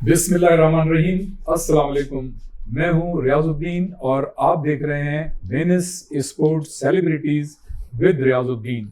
बिस्मिल्लाहिर्रहमानिर्रहीम। अस्सलाम वालेकुम। मैं हूं रियाजुद्दीन और आप देख रहे हैं Venice sports celebrities with Riyazuddin.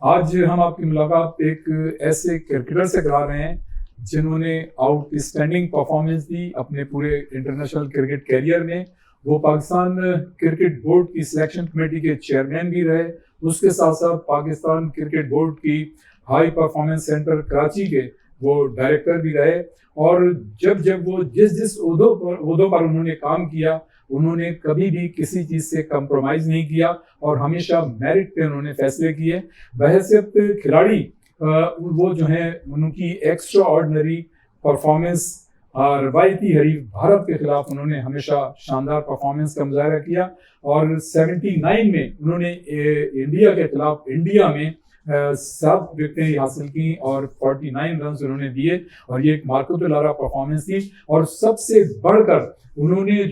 आज हम आपकी मुलाकात एक ऐसे क्रिकेटर से करा रहे हैं जिन्होंने आउटस्टैंडिंग परफॉर्मेंस दी अपने पूरे इंटरनेशनल क्रिकेट कैरियर में। वो पाकिस्तान क्रिकेट बोर्ड की सिलेक्शन कमेटी के चेयरमैन भी रहे, उसके साथ साथ पाकिस्तान क्रिकेट बोर्ड की हाई परफॉर्मेंस सेंटर कराची के वो डायरेक्टर भी रहे। और जब जब वो जिस उहदों पर उन्होंने काम किया, उन्होंने कभी भी किसी चीज़ से कंप्रोमाइज़ नहीं किया और हमेशा मेरिट पे उन्होंने फैसले किए। बहैसियत खिलाड़ी वो जो है उनकी एक्स्ट्रा ऑर्डिनरी परफॉर्मेंस रवायती हरीफ भारत के खिलाफ उन्होंने हमेशा शानदार परफॉर्मेंस का मुजाहरा किया। और 79 में उन्होंने इंडिया के खिलाफ इंडिया में 7 विकेटें हासिल की और 49 रन उन्होंने दिए और ये एक मार्कोतुलारा परफॉर्मेंस थी। और सबसे बढ़कर उन्होंने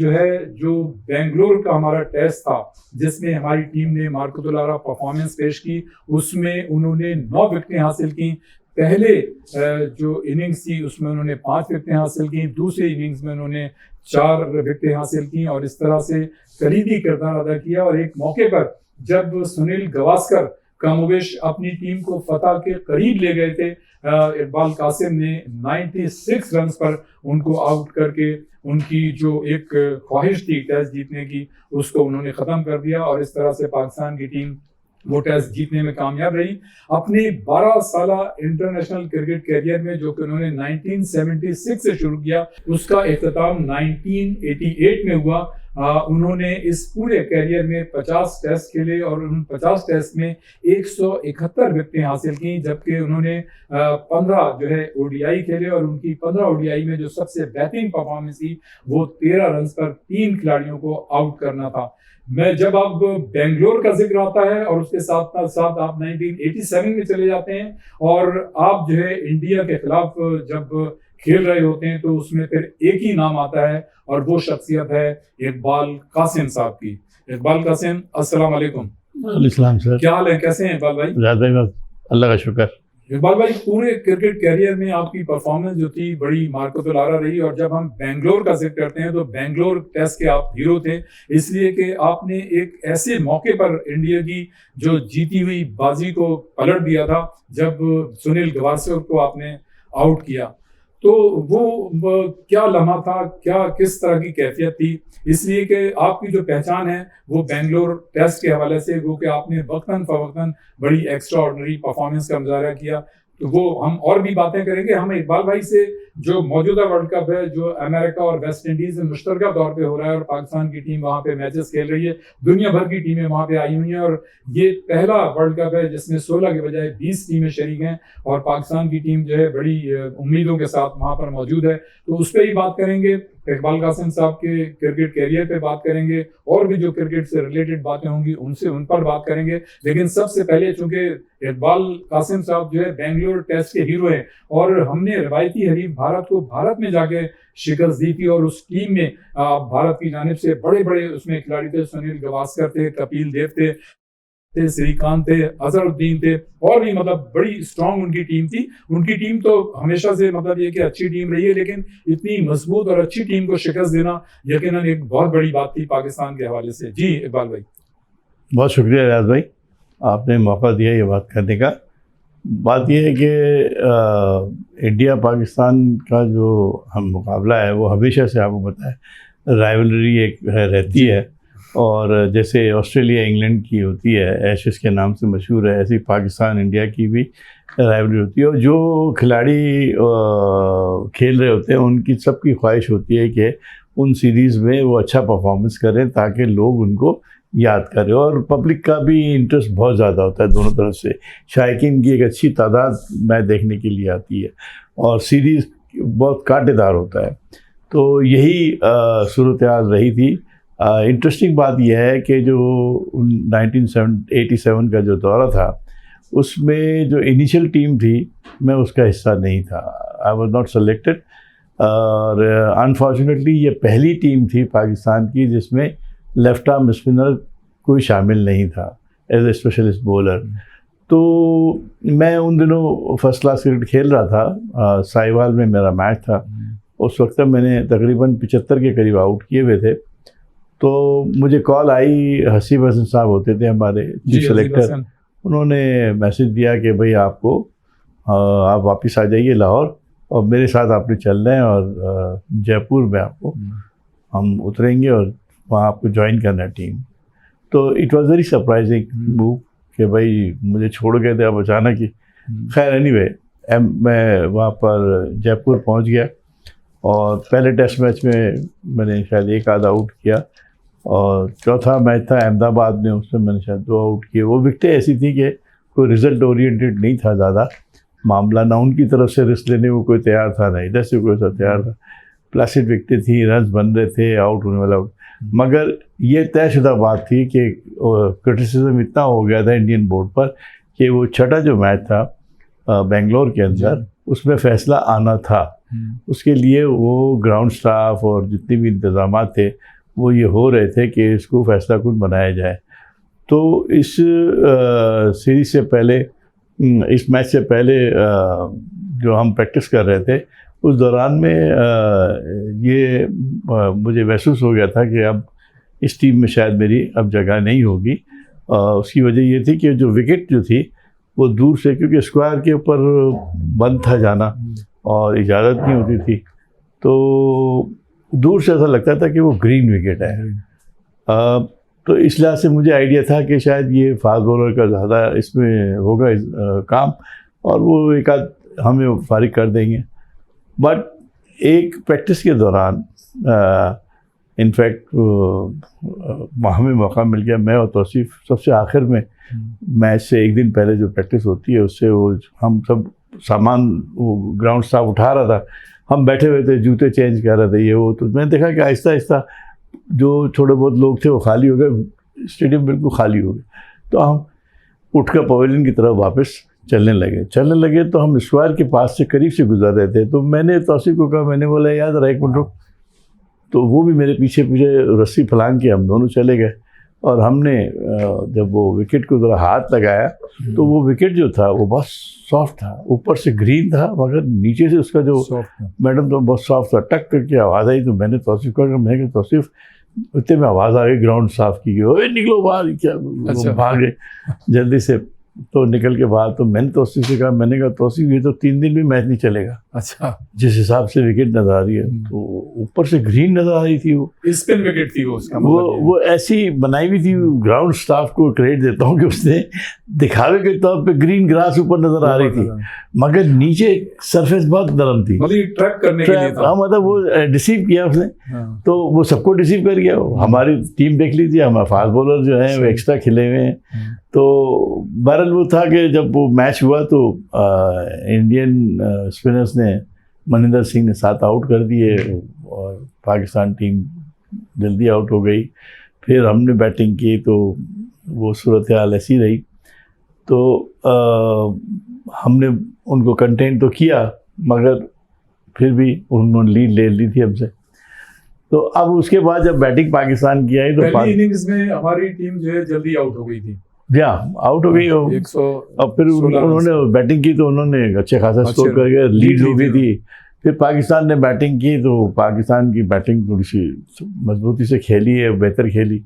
जो बेंगलोर का हमारा टेस्ट था जिसमें हमारी टीम ने मार्कोतुलारा परफॉर्मेंस पेश की, उसमें उन्होंने 9 विकेटें हासिल की। पहले जो इनिंग्स थी उसमें उन्होंने 5 विकेटें हासिल की, दूसरे इनिंग्स में उन्होंने 4 विकेटें हासिल की और इस तरह से कलीदी किरदार अदा किया। और एक मौके पर जब सुनील गावस्कर कमोबेश अपनी टीम को फतह के करीब ले गए थे, इकबाल कासिम ने 96 रन पर उनको आउट करके उनकी जो एक ख्वाहिश थी टेस्ट जीतने की उसको उन्होंने ख़त्म कर दिया और इस तरह से पाकिस्तान की टीम वो टेस्ट जीतने में कामयाब रही। अपने 12 साल इंटरनेशनल क्रिकेट कैरियर में जो कि उन्होंने 1976 से शुरू किया, उसका इख्तिताम 1988 में हुआ। उन्होंने इस पूरे कैरियर में 50 टेस्ट खेले और उन 50 टेस्ट में 171 विकेटें हासिल की, जबकि उन्होंने 15 जो है ओडीआई खेले और उनकी 15 ओडीआई में जो सबसे बेहतरीन परफॉर्मेंस थी वो 13 रन पर 3 खिलाड़ियों को आउट करना था। मैं जब आप बेंगलोर का जिक्र आता है और उसके साथ साथ आप 1987 में चले जाते हैं और आप जो है इंडिया के खिलाफ जब खेल रहे होते हैं तो उसमें फिर एक ही नाम आता है और वो शख्सियत है इकबाल कासिम साहब की। इकबाल कासिम, अस्सलाम वालेकुम। वालेकुम सर, क्या हाल है, कैसे हैं इकबाल भाई? अल्लाह का शुक्र। इकबाल भाई, पूरे क्रिकेट कैरियर में आपकी परफॉर्मेंस जो थी बड़ी मार्कोतुलारा रही और जब हम बेंगलोर का जिक्र करते हैं तो बेंगलोर टेस्ट के आप हीरो थे, इसलिए कि आपने एक ऐसे मौके पर इंडिया की जो जीती हुई बाजी को पलट दिया था जब सुनील गावस्कर को आपने आउट किया। तो वो क्या लम्हा था, क्या किस तरह की कैफियत थी? इसलिए कि आपकी जो पहचान है वो बेंगलोर टेस्ट के हवाले से वो कि आपने वक्तन फवक्तन बड़ी एक्स्ट्रा ऑर्डिनरी परफॉर्मेंस का मुजाहरा किया, तो वो हम और भी बातें करेंगे। हम इकबाल भाई से जो मौजूदा वर्ल्ड कप है जो अमेरिका और वेस्ट इंडीज में मुश्तरका तौर पे हो रहा है और पाकिस्तान की टीम वहाँ पे मैचेस खेल रही है, दुनिया भर की टीमें वहाँ पे आई हुई हैं और ये पहला वर्ल्ड कप है जिसमें 16 के बजाय 20 टीमें शरीक हैं और पाकिस्तान की टीम जो है बड़ी उम्मीदों के साथ वहाँ पर मौजूद है। तो उस पर ही बात करेंगे, इकबाल कासिम साहब के क्रिकेट कैरियर पे बात करेंगे और भी जो क्रिकेट से रिलेटेड बातें होंगी उन पर बात करेंगे। लेकिन सबसे पहले चूंकि इकबाल कासिम साहब जो है बेंगलोर टेस्ट के हीरो हैं और हमने रवायती हरीफ भारत को भारत में जाके शिकस्त दी थी और उस टीम में भारत की जानिब से बड़े बड़े उसमें खिलाड़ी थे, सुनील गावस्कर थे, कपिल देव थे, श्रीकांत थे, अजहरुद्दीन थे और भी मतलब बड़ी स्ट्रांग उनकी टीम थी। उनकी टीम तो हमेशा से मतलब ये कि अच्छी टीम रही है, लेकिन इतनी मजबूत और अच्छी टीम को शिकस्त देना यकीनन एक बहुत बड़ी बात थी पाकिस्तान के हवाले से। जी इकबाल भाई। बहुत शुक्रिया रियाज भाई, आपने मौका दिया ये बात करने का। बात यह है कि इंडिया पाकिस्तान का जो हम मुकाबला है वो हमेशा से आपको पता है राइवलरी एक रहती है और जैसे ऑस्ट्रेलिया इंग्लैंड की होती है, एशेज के नाम से मशहूर है, ऐसी पाकिस्तान इंडिया की भी राइवलरी होती है। और जो खिलाड़ी खेल रहे होते हैं उनकी सबकी ख्वाहिश होती है कि उन सीरीज़ में वो अच्छा परफॉर्मेंस करें ताकि लोग उनको याद करें और पब्लिक का भी इंटरेस्ट बहुत ज़्यादा होता है दोनों तरफ से। शायकीन की एक अच्छी तादाद मैच देखने के लिए आती है और सीरीज़ बहुत कांटेदार होता है। तो यही सूरत हाल रही थी। इंटरेस्टिंग बात यह है कि जो 1987 का जो दौरा था उसमें जो इनिशियल टीम थी मैं उसका हिस्सा नहीं था, आई वॉज नॉट सेलेक्टेड। और अनफॉर्चुनेटली ये पहली टीम थी पाकिस्तान की जिसमें लेफ्ट आर्म स्पिनर कोई शामिल नहीं था एज ए स्पेशलिस्ट बॉलर। तो मैं उन दिनों फर्स्ट क्लास क्रिकेट खेल रहा था, साहिवाल में मेरा मैच था उस वक्त मैंने तकरीबन 75 के करीब आउट किए हुए थे। तो मुझे कॉल आई, हसीब हसन साहब होते थे हमारे चीफ सेलेक्टर, उन्होंने मैसेज दिया कि भाई आपको आप वापस आ जाइए लाहौर और मेरे साथ आपने चलना है और जयपुर में आपको हम उतरेंगे और वहाँ आपको ज्वाइन करना है टीम। तो it was very surprising move कि भाई मुझे छोड़ गए थे अब अचानक ही। खैर एनीवे मैं वहाँ पर जयपुर पहुँच गया और पहले टेस्ट मैच में मैंने शायद एक आधा आउट किया और चौथा मैच था अहमदाबाद में, उसमें मैंने शायद 2 आउट किए। वो विकेटें ऐसी थी कि कोई रिजल्ट ओरिएंटेड नहीं था ज़्यादा मामला, ना उनकी तरफ से रिस्क लेने को कोई तैयार था, ना इधर से कोई सा तैयार था। प्लासिड विकेटें थी, रन बन रहे थे, आउट होने वाला आउट। मगर ये तयशुदा बात थी कि क्रिटिसिज्म इतना हो गया था इंडियन बोर्ड पर कि वो छठा जो मैच था बेंगलोर के अंदर, उसमें फ़ैसला आना था। उसके लिए वो ग्राउंड स्टाफ और जितने भी इंतज़ाम थे वो ये हो रहे थे कि इसको फ़ैसला कुन बनाया जाए। तो इस सीरीज़ से पहले, इस मैच से पहले जो हम प्रैक्टिस कर रहे थे उस दौरान में ये मुझे महसूस हो गया था कि अब इस टीम में शायद मेरी अब जगह नहीं होगी। उसकी वजह ये थी कि जो विकेट जो थी वो दूर से, क्योंकि स्क्वायर के ऊपर बंद था जाना और इजाज़त नहीं होती थी, तो दूर से ऐसा लगता था कि वो ग्रीन विकेट है। तो इस लिहाज से मुझे आइडिया था कि शायद ये फास्ट बॉलर का ज़्यादा इसमें होगा काम और वो एक आध हमें फारिग कर देंगे। बट एक प्रैक्टिस के दौरान इनफैक्ट हमें मौका मिल गया, मैं और तौसीफ सबसे आखिर में मैच से एक दिन पहले जो प्रैक्टिस होती है उससे वो हम सब सामान वो ग्राउंड स्टाफ उठा रहा था, हम बैठे हुए थे, जूते चेंज कर रहे थे ये वो। तो मैंने देखा कि आहिस्ता आहिस्ता जो थोड़े बहुत लोग थे वो खाली हो गए, स्टेडियम बिल्कुल खाली हो गए। तो हम उठकर पवेलियन की तरफ वापस चलने लगे। तो हम स्क्वायर के पास से करीब से गुजर रहे थे, तो मैंने तौसीफ को कहा, मैंने बोला यार ज़रा 1 मिनट रुक। तो वो भी मेरे पीछे रस्सी फलांग के हम दोनों चले गए और हमने जब वो विकेट को ज़रा हाथ लगाया तो वो विकेट जो था वो बहुत सॉफ्ट था, ऊपर से ग्रीन था मगर नीचे से उसका जो मैडम तो बहुत सॉफ्ट था। टक करके आवाज़ आई तो मैंने तौसीफ को कहा, मैंने कहा तौसीफ, उतने में आवाज़ आ गई ग्राउंड साफ की, ओए निकलो बाहर, क्या अच्छा। भागे जल्दी से। तो निकल के बाद तो मैंने तौसीफ से कहा, मैंने कहा तौसीफ ये तो 3 दिन भी मैच नहीं चलेगा। अच्छा, जिस हिसाब से विकेट नजर आ रही है, तो ऊपर से ग्रीन नजर आ रही थी वो स्पिन विकेट थी वो, उसका वो ऐसी बनाई हुई थी। ग्राउंड स्टाफ को क्रेडिट देता हूँ कि उसने दिखावे के तौर पे ग्रीन ग्रास ऊपर नजर आ रही थी मगर नीचे सरफेस बहुत नरम थी, मतलब ट्रैक करने के लिए था। मतलब वो डिसीव किया उसने। तो वो सबको डिसीव कर गया। हमारी टीम देख लीजिए, हमारे फास्ट बॉलर जो हैं वो एक्स्ट्रा खिले हुए हैं। तो बहरहाल वो था कि जब वो मैच हुआ तो इंडियन स्पिनर्स ने, मनिंदर सिंह ने 7 आउट कर दिए और पाकिस्तान टीम जल्दी आउट हो गई। फिर हमने बैटिंग की तो वो सूरत हाल ऐसी रही। तो हमने उनको कंटेन तो किया मगर फिर भी उन्होंने लीड ले ली थी हमसे। तो अब उसके बाद जब बैटिंग पाकिस्तान की आई तो पहली इनिंग्स में हमारी टीम जो है जल्दी आउट हो गई थी, आउट हो गई 100। और फिर उन्होंने बैटिंग की तो उन्होंने अच्छे खासा स्कोर करके लीड हो गई थी। फिर पाकिस्तान ने बैटिंग की तो पाकिस्तान की बैटिंग थोड़ी सी मजबूती से खेली है, बेहतर खेली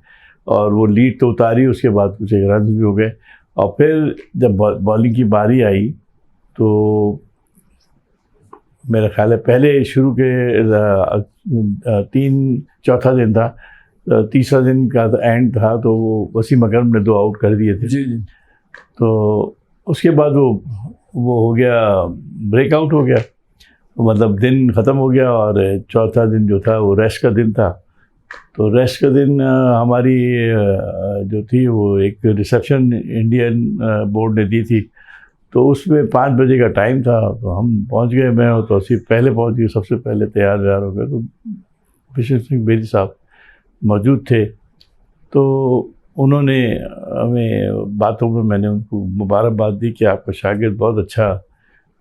और वो लीड तो उतारी। उसके बाद कुछ एक रन भी हो गए और फिर जब बॉलिंग की बारी आई तो मेरा ख्याल है पहले शुरू के चौथा दिन था, तीसरा दिन का एंड था, तो वो वसीम अकरम ने 2 आउट कर दिए थे। जी। तो उसके बाद वो हो गया, ब्रेकआउट हो गया, मतलब दिन ख़त्म हो गया और चौथा दिन जो था वो रेस्ट का दिन था। तो रेस्ट का दिन हमारी जो थी वो एक रिसेप्शन इंडियन बोर्ड ने दी थी, तो उसमें 5 बजे का टाइम था। तो हम पहुंच गए, मैं और तौसीफ पहले पहुंच गए, सबसे पहले तैयार हो गए। तो विशेष सिंह बेदी साहब मौजूद थे, तो उन्होंने हमें बातों में, मैंने उनको मुबारकबाद दी कि आपका शागिर्द बहुत अच्छा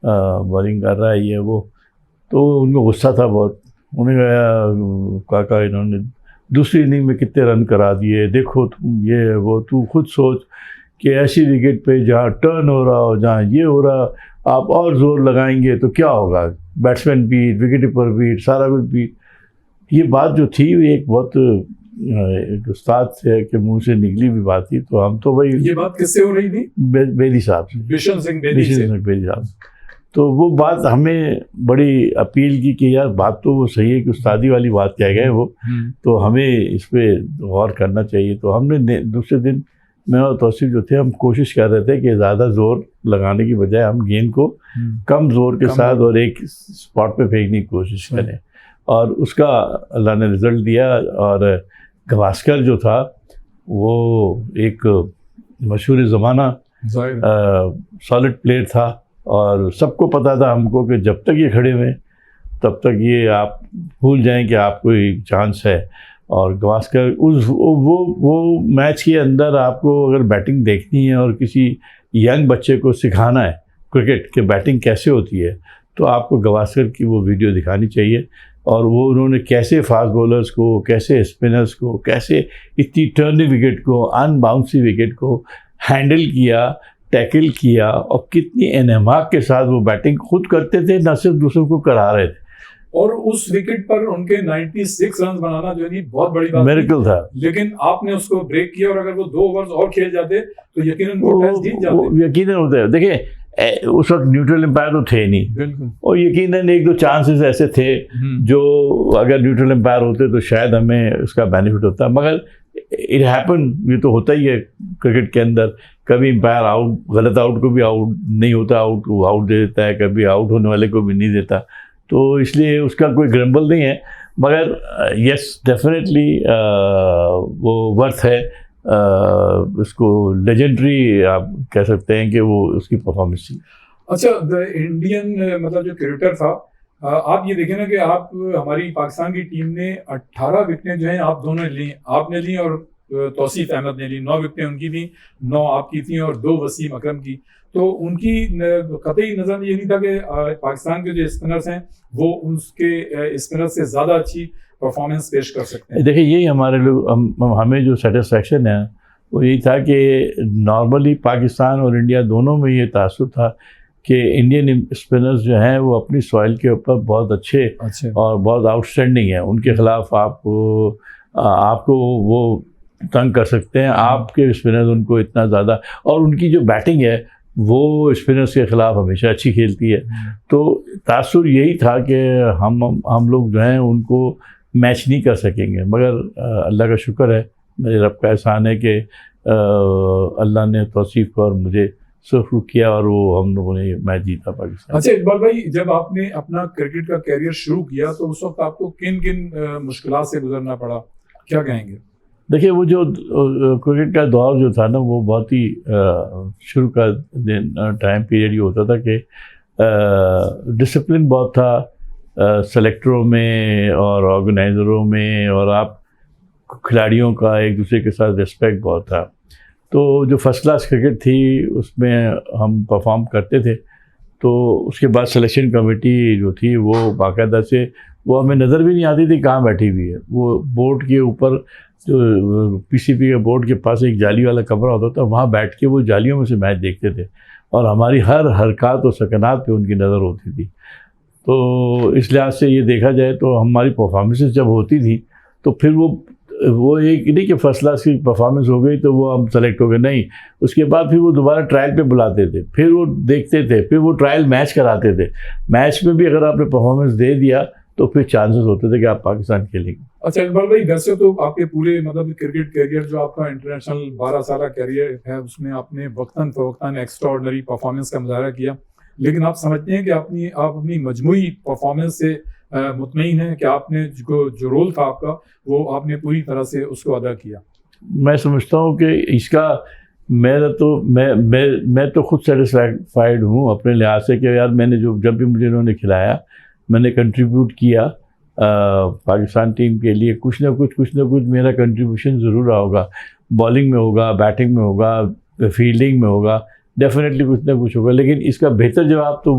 बॉलिंग कर रहा है ये वो। तो उनको गुस्सा था बहुत। उन्होंने कहा काका इन्होंने दूसरी इनिंग में कितने रन करा दिए, देखो तुम ये वो, तू खुद सोच कि ऐसी विकेट पे जहाँ टर्न हो रहा हो, जहाँ ये हो रहा, आप और ज़ोर लगाएंगे तो क्या होगा, batsman beat, wicket keeper beat, सारा कुछ बीट। ये बात जो थी वो एक बहुत एक उस्ताद से के मुंह से निकली हुई बात थी। तो हम तो भाई, ये बात किससे हो रही थी? बेदी साहब से, बिशन सिंह बेदी से। बेदी साहब। तो वो बात हमें बड़ी अपील की कि यार बात तो वो सही है कि उस्तादी वाली बात कह गए वो, तो हमें इस पर गौर करना चाहिए। तो हमने दूसरे दिन मैं और तौसीफ जो थे, हम कोशिश कर रहे थे कि ज़्यादा जोर लगाने की बजाय हम गेंद को कम जोर के साथ और एक स्पॉट पे फेंकने की कोशिश करें, और उसका अल्लाह ने रिज़ल्ट दिया। और गावस्कर जो था वो एक मशहूर ज़माना सॉलिड प्लेयर था, और सबको पता था हमको कि जब तक ये खड़े हुए तब तक ये आप भूल जाएं कि आपको एक चांस है। और गावस्कर उस वो मैच के अंदर आपको अगर बैटिंग देखनी है और किसी यंग बच्चे को सिखाना है क्रिकेट के बैटिंग कैसे होती है, तो आपको गावस्कर की वो वीडियो दिखानी चाहिए। और वो उन्होंने कैसे फास्ट बॉलर्स को, कैसे स्पिनर्स को, कैसे इतनी टर्नी विकेट को, अनबाउंसी विकेट को हैंडल किया, टैकल किया, और कितनी एनहमाक के साथ वो बैटिंग खुद करते थे, न सिर्फ दूसरों को करा रहे थे। और उस विकेट पर उनके 96 रन बनाना जो है बहुत बड़ी बात मिरेकल था। लेकिन आपने उसको ब्रेक किया, और अगर वो 2 ओवर्स और खेल जाते तो यकीनन वो टेस्ट जीत जाते। यकीनन होते। देखिए उस वक्त न्यूट्रल एम्पायर तो थे नहीं, बिल्कुल, और यकीनन 1-2 चांसेस ऐसे थे जो अगर न्यूट्रल एम्पायर होते तो शायद हमें उसका बेनिफिट होता, मगर इट हैपन। ये तो होता ही है क्रिकेट के अंदर, कभी एम्पायर आउट, गलत आउट को भी आउट नहीं होता, आउट दे देता है, कभी आउट होने वाले को भी नहीं देता। तो इसलिए उसका कोई ग्रम्बल नहीं है, मगर यस डेफिनेटली वो वर्थ है। उसको लेजेंडरी आप कह सकते हैं कि वो उसकी परफॉर्मेंस थी। अच्छा, द इंडियन मतलब जो क्रिकेटर था, आप ये देखें ना कि आप हमारी पाकिस्तान की टीम ने 18 विकेटें जो हैं आप दोनों ली, आपने ली और तौसीफ अहमद ने ली। 9 विकेटें उनकी थी, 9 आपकी थी, और 2 वसीम अकरम की। तो उनकी कतई नज़र ये नहीं था कि पाकिस्तान के जो स्पिनर्स हैं वो उसके स्पिनर से ज़्यादा अच्छी परफॉर्मेंस पेश कर सकते हैं। देखिए यही हमारे लोग हमें जो सेटिस्फेक्शन है वो यही था कि नॉर्मली पाकिस्तान और इंडिया दोनों में ये तासुर था कि इंडियन स्पिनर्स जो हैं वो अपनी सॉइल के ऊपर बहुत अच्छे और बहुत आउटस्टैंडिंग है। उनके खिलाफ आपको वो तंग कर सकते हैं, आपके स्पिनर्स उनको इतना ज़्यादा, और उनकी जो बैटिंग है वो स्पिनर्स के ख़िलाफ़ हमेशा अच्छी खेलती है। तो तासुर यही था कि हम लोग जो हैं उनको मैच नहीं कर सकेंगे, मगर अल्लाह का शुक्र है, मेरे रब का एहसान है कि अल्लाह ने तौसीफ को और मुझे सुरखरू किया और वो हम लोगों ने मैच जीता पाकिस्तान। अच्छा इकबाल भाई, जब आपने अपना क्रिकेट का कैरियर शुरू किया तो उस वक्त आपको किन किन मुश्किलात से गुजरना पड़ा, क्या कहेंगे? देखिए वो जो क्रिकेट का दौर जो था ना वो बहुत ही शुरू का टाइम पीरियड ये होता था कि डिसिप्लिन बहुत था सेलेक्टरों में और ऑर्गेनाइज़रों में, और आप खिलाड़ियों का एक दूसरे के साथ रिस्पेक्ट बहुत था। तो जो फर्स्ट क्लास क्रिकेट थी उसमें हम परफॉर्म करते थे। तो उसके बाद सिलेक्शन कमेटी जो थी वो बाकायदा से वो हमें नज़र भी नहीं आती थी कहाँ बैठी हुई है। वो बोर्ड के ऊपर जो पीसीबी के बोर्ड के पास एक जाली वाला कमरा होता था, वहाँ बैठ के वो जालियों में से मैच देखते थे और हमारी हर हरकत और सकनात पे उनकी नज़र होती थी। तो इस लिहाज से ये देखा जाए तो हमारी परफॉर्मेंसेस जब होती थी तो फिर वो एक नहीं कि फर्स्ट क्लास की परफॉर्मेंस हो गई तो वो हम सेलेक्ट हो गए, नहीं, उसके बाद फिर वो दोबारा ट्रायल पे बुलाते थे, फिर वो देखते थे, फिर वो ट्रायल मैच कराते थे। मैच में भी अगर आपने परफॉर्मेंस दे दिया तो फिर चांसेस होते थे कि आप पाकिस्तान खेलेंगे। अच्छा इकबाल भाई, वैसे तो आपके पूरे मतलब क्रिकेट कैरियर जो आपका इंटरनेशनल 12 साल कैरियर है उसमें आपने वक्तन फवक्तन एक्स्ट्राऑर्डिनरी परफॉर्मेंस का मुजाहरा किया, लेकिन आप समझते हैं कि आप अपनी मजमूई परफॉर्मेंस से मुतमईन है कि आपने जो रोल था आपका वो आपने पूरी तरह से उसको अदा किया? मैं समझता हूँ कि इसका मैं तो खुद सेटिस्फाइड हूँ अपने लिहाज से कि यार मैंने जब भी मुझे इन्होंने खिलाया मैंने कंट्रीब्यूट किया पाकिस्तान टीम के लिए। कुछ ना कुछ मेरा कंट्रीब्यूशन ज़रूर रहा होगा, बॉलिंग में होगा, बैटिंग में होगा, फील्डिंग में होगा, डेफिनेटली कुछ ना कुछ होगा। लेकिन इसका बेहतर जवाब तो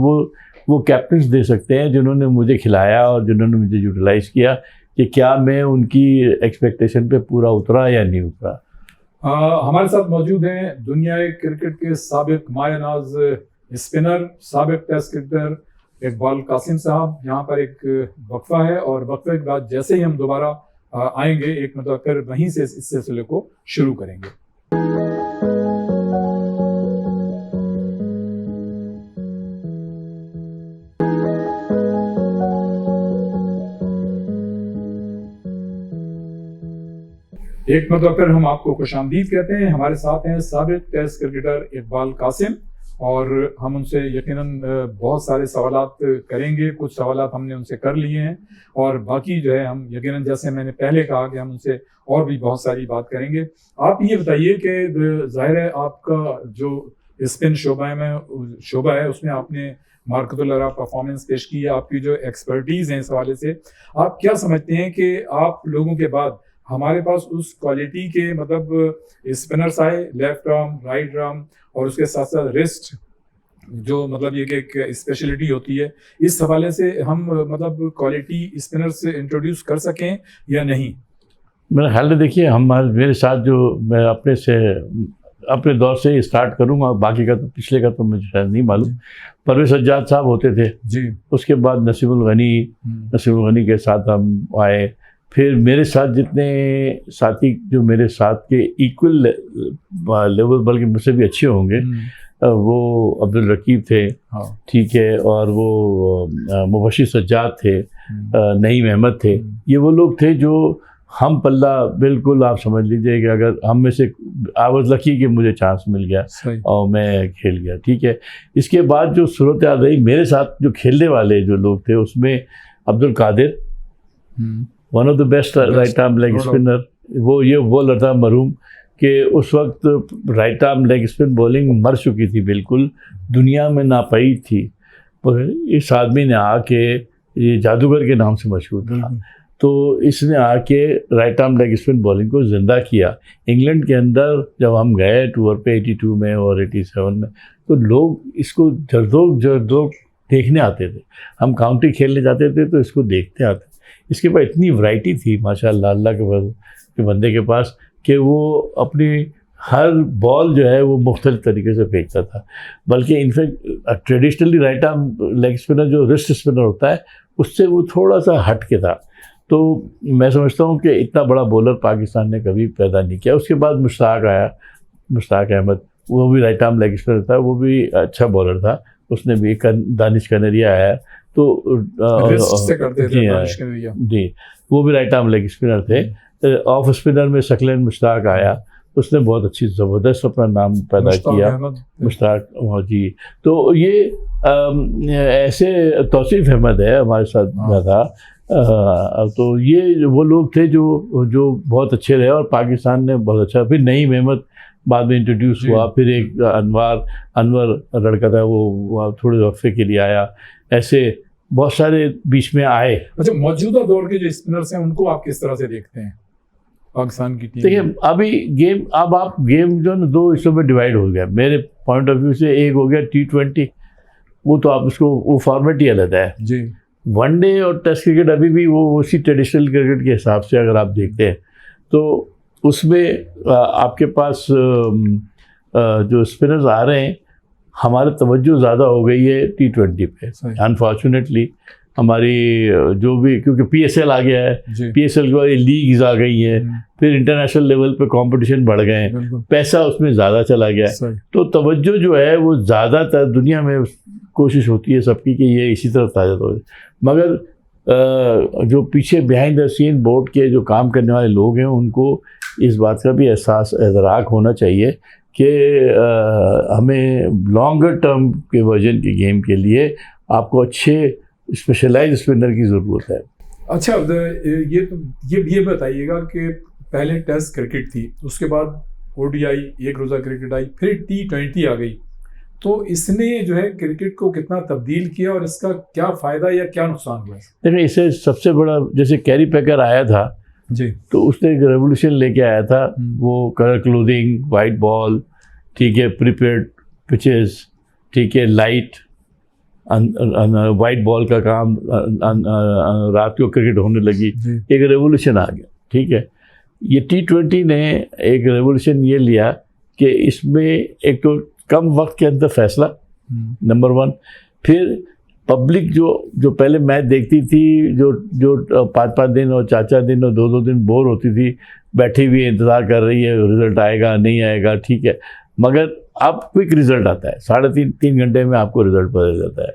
वो कैप्टन्स दे सकते हैं जिन्होंने मुझे खिलाया और जिन्होंने मुझे यूटिलाइज़ किया कि क्या मैं उनकी एक्सपेक्टेशन पे पूरा उतरा या नहीं उतरा। हमारे साथ मौजूद हैं दुनिया क्रिकेट के साबिक मायनाज स्पिनर, साबिक टेस्ट क्रिकेटर इकबाल कासिम साहब। यहाँ पर एक वक्फा है और वक्फे के बाद जैसे ही हम दोबारा आएंगे एक मतलब फिर वहीं से इस सिलसिले को शुरू करेंगे। एक मतलब फिर हम आपको खुशामदीद कहते हैं। हमारे साथ हैं साबिक टेस्ट क्रिकेटर इकबाल कासिम और हम उनसे यकीनन बहुत सारे सवालात करेंगे। कुछ सवालात हमने उनसे कर लिए हैं और बाकी जो है हम यकीनन, जैसे मैंने पहले कहा, कि हम उनसे और भी बहुत सारी बात करेंगे। आप ये बताइए कि जाहिर है आपका जो स्पिन शोबा है उसमें आपने मार्कतुल अरा परफॉर्मेंस पेश की है। आपकी जो एक्सपर्टीज है इस हवाले से, आप क्या समझते हैं कि आप लोगों के बाद हमारे पास उस क्वालिटी के मतलब स्पिनर्स आए, लेफ्ट आर्म, राइट आर्म और उसके साथ साथ रिस्ट, जो मतलब ये एक स्पेशलिटी होती है, इस हवाले से हम मतलब क्वालिटी स्पिनर्स इंट्रोड्यूस कर सकें या नहीं? मेरा ख्याल है, देखिए मेरे साथ जो मैं अपने दौर से स्टार्ट करूंगा, बाकी का तो पिछले का तो मुझे शायद नहीं मालूम। परवेज सज्जाद साहब होते थे जी, उसके बाद नसीमुल गनी के साथ हम आए। फिर मेरे साथ जितने साथी जो मेरे साथ के इक्वल लेवल बल्कि मुझसे भी अच्छे होंगे, वो अब्दुल रकीब थे, ठीक है, और वो मुबशिर सज्जाद थे, नईम अहमद थे। ये वो लोग थे जो हम पल्ला बिल्कुल आप समझ लीजिए कि अगर हम में से आई वाज लकी कि मुझे चांस मिल गया और मैं खेल गया, ठीक है। इसके बाद जो सूरत आ रही मेरे साथ जो खेलने वाले जो लोग थे, उसमें Abdul Qadir one of the best right arm leg spinner, ये बॉलर था मरहूम कि उस वक्त right arm leg spin bowling मर चुकी थी, बिल्कुल दुनिया में नापाई थी। पर इस आदमी ने आके, ये जादूगर के नाम से मशहूर था, तो इसने आके right arm leg spin bowling को ज़िंदा किया। इंग्लैंड के अंदर जब हम गए टूर पे 82 में और 87 में, तो लोग इसको जरदोग देखने आते थे। हम काउंटी खेलने जाते थे तो इसको देखते आते। इसके पास इतनी वैरायटी थी माशाअल्लाह अल्लाह के बंदे के पास कि वो अपनी हर बॉल जो है वो मुख्तलिफ तरीके से फेंकता था। बल्कि in fact traditionally right arm leg spinner जो रिस्ट स्पिनर होता है, उससे वो थोड़ा सा हट के था। तो मैं समझता हूँ कि इतना बड़ा बॉलर पाकिस्तान ने कभी पैदा नहीं किया। उसके बाद मुश्ताक अहमद, वो भी राइट आर्म लेग स्पिनर था, वो भी अच्छा बॉलर था। उसने भी दानिश कनेरिया आया, तो जी वो भी राइट आर्म लेग स्पिनर थे। ऑफ स्पिनर में सकलन मुश्ताक आया, उसने बहुत अच्छी ज़बरदस्त अपना नाम पैदा किया, मुश्ताक जी। तो ये ऐसे तौसीफ अहमद है हमारे साथ था। तो ये वो लोग थे जो बहुत अच्छे रहे और पाकिस्तान ने बहुत अच्छा। फिर नईम अहमद बाद में इंट्रोड्यूस हुआ, फिर एक अनवर लड़का था, वो थोड़े वक्फे के लिए आया। ऐसे बहुत सारे बीच में आए। अच्छा, मौजूदा दौर के जो स्पिनर्स हैं उनको आप किस तरह से देखते हैं पाकिस्तान की टीम? देखिए अभी गेम जो ना 2 हिस्सों में डिवाइड हो गया मेरे पॉइंट ऑफ व्यू से। एक हो गया T20, वो तो आप उसको वो फॉर्मेट ही अलग है जी। वनडे और टेस्ट क्रिकेट अभी भी वो उसी ट्रेडिशनल क्रिकेट के हिसाब से अगर आप देखते हैं तो उसमें आपके पास जो स्पिनर्स आ रहे हैं, हमारा तवज्जो ज़्यादा हो गई है T20 पे। अनफॉर्चुनेटली हमारी जो भी, क्योंकि PSL आ गया है, PSL के बाद लीग्स आ गई हैं, फिर इंटरनेशनल लेवल पे कंपटीशन बढ़ गए हैं, पैसा उसमें ज़्यादा चला गया है, तो तवज्जो जो है वो ज़्यादातर दुनिया में कोशिश होती है सबकी कि ये इसी तरफ ताज़ा हो। मगर जो पीछे बिहाइंड द सीन बोर्ड के जो काम करने वाले लोग हैं, उनको इस बात का भी एहसास इदराक होना चाहिए कि हमें लॉन्गर टर्म के वर्जन के गेम के लिए आपको अच्छे स्पेशलाइज्ड स्पिनर की ज़रूरत है। अच्छा, ये बताइएगा कि पहले टेस्ट क्रिकेट थी, उसके बाद ODI एक रोज़ा क्रिकेट आई, फिर T20 आ गई, तो इसने जो है क्रिकेट को कितना तब्दील किया और इसका क्या फ़ायदा या क्या नुकसान हुआ? देखिए, इससे सबसे बड़ा, जैसे कैरी पैकर आया था जी, तो उसने एक रेवोल्यूशन लेके आया था। वो कलर क्लोथिंग, वाइट बॉल, ठीक है, प्रिपेयर्ड पिचेस, ठीक है, लाइट वाइट बॉल का काम, रात को क्रिकेट होने लगी, एक रेवोल्यूशन आ गया, ठीक है। ये T20 ने एक रेवोल्यूशन ये लिया कि इसमें एक तो कम वक्त के अंदर फैसला, नंबर 1, फिर पब्लिक जो पहले मैच देखती थी, जो 5-5 दिन और 4-4 दिन और 2-2 दिन बोर होती थी, बैठी हुई इंतज़ार कर रही है रिज़ल्ट आएगा नहीं आएगा, ठीक है, मगर अब क्विक रिज़ल्ट आता है, 3.5 घंटे में आपको रिज़ल्ट पता जाता है।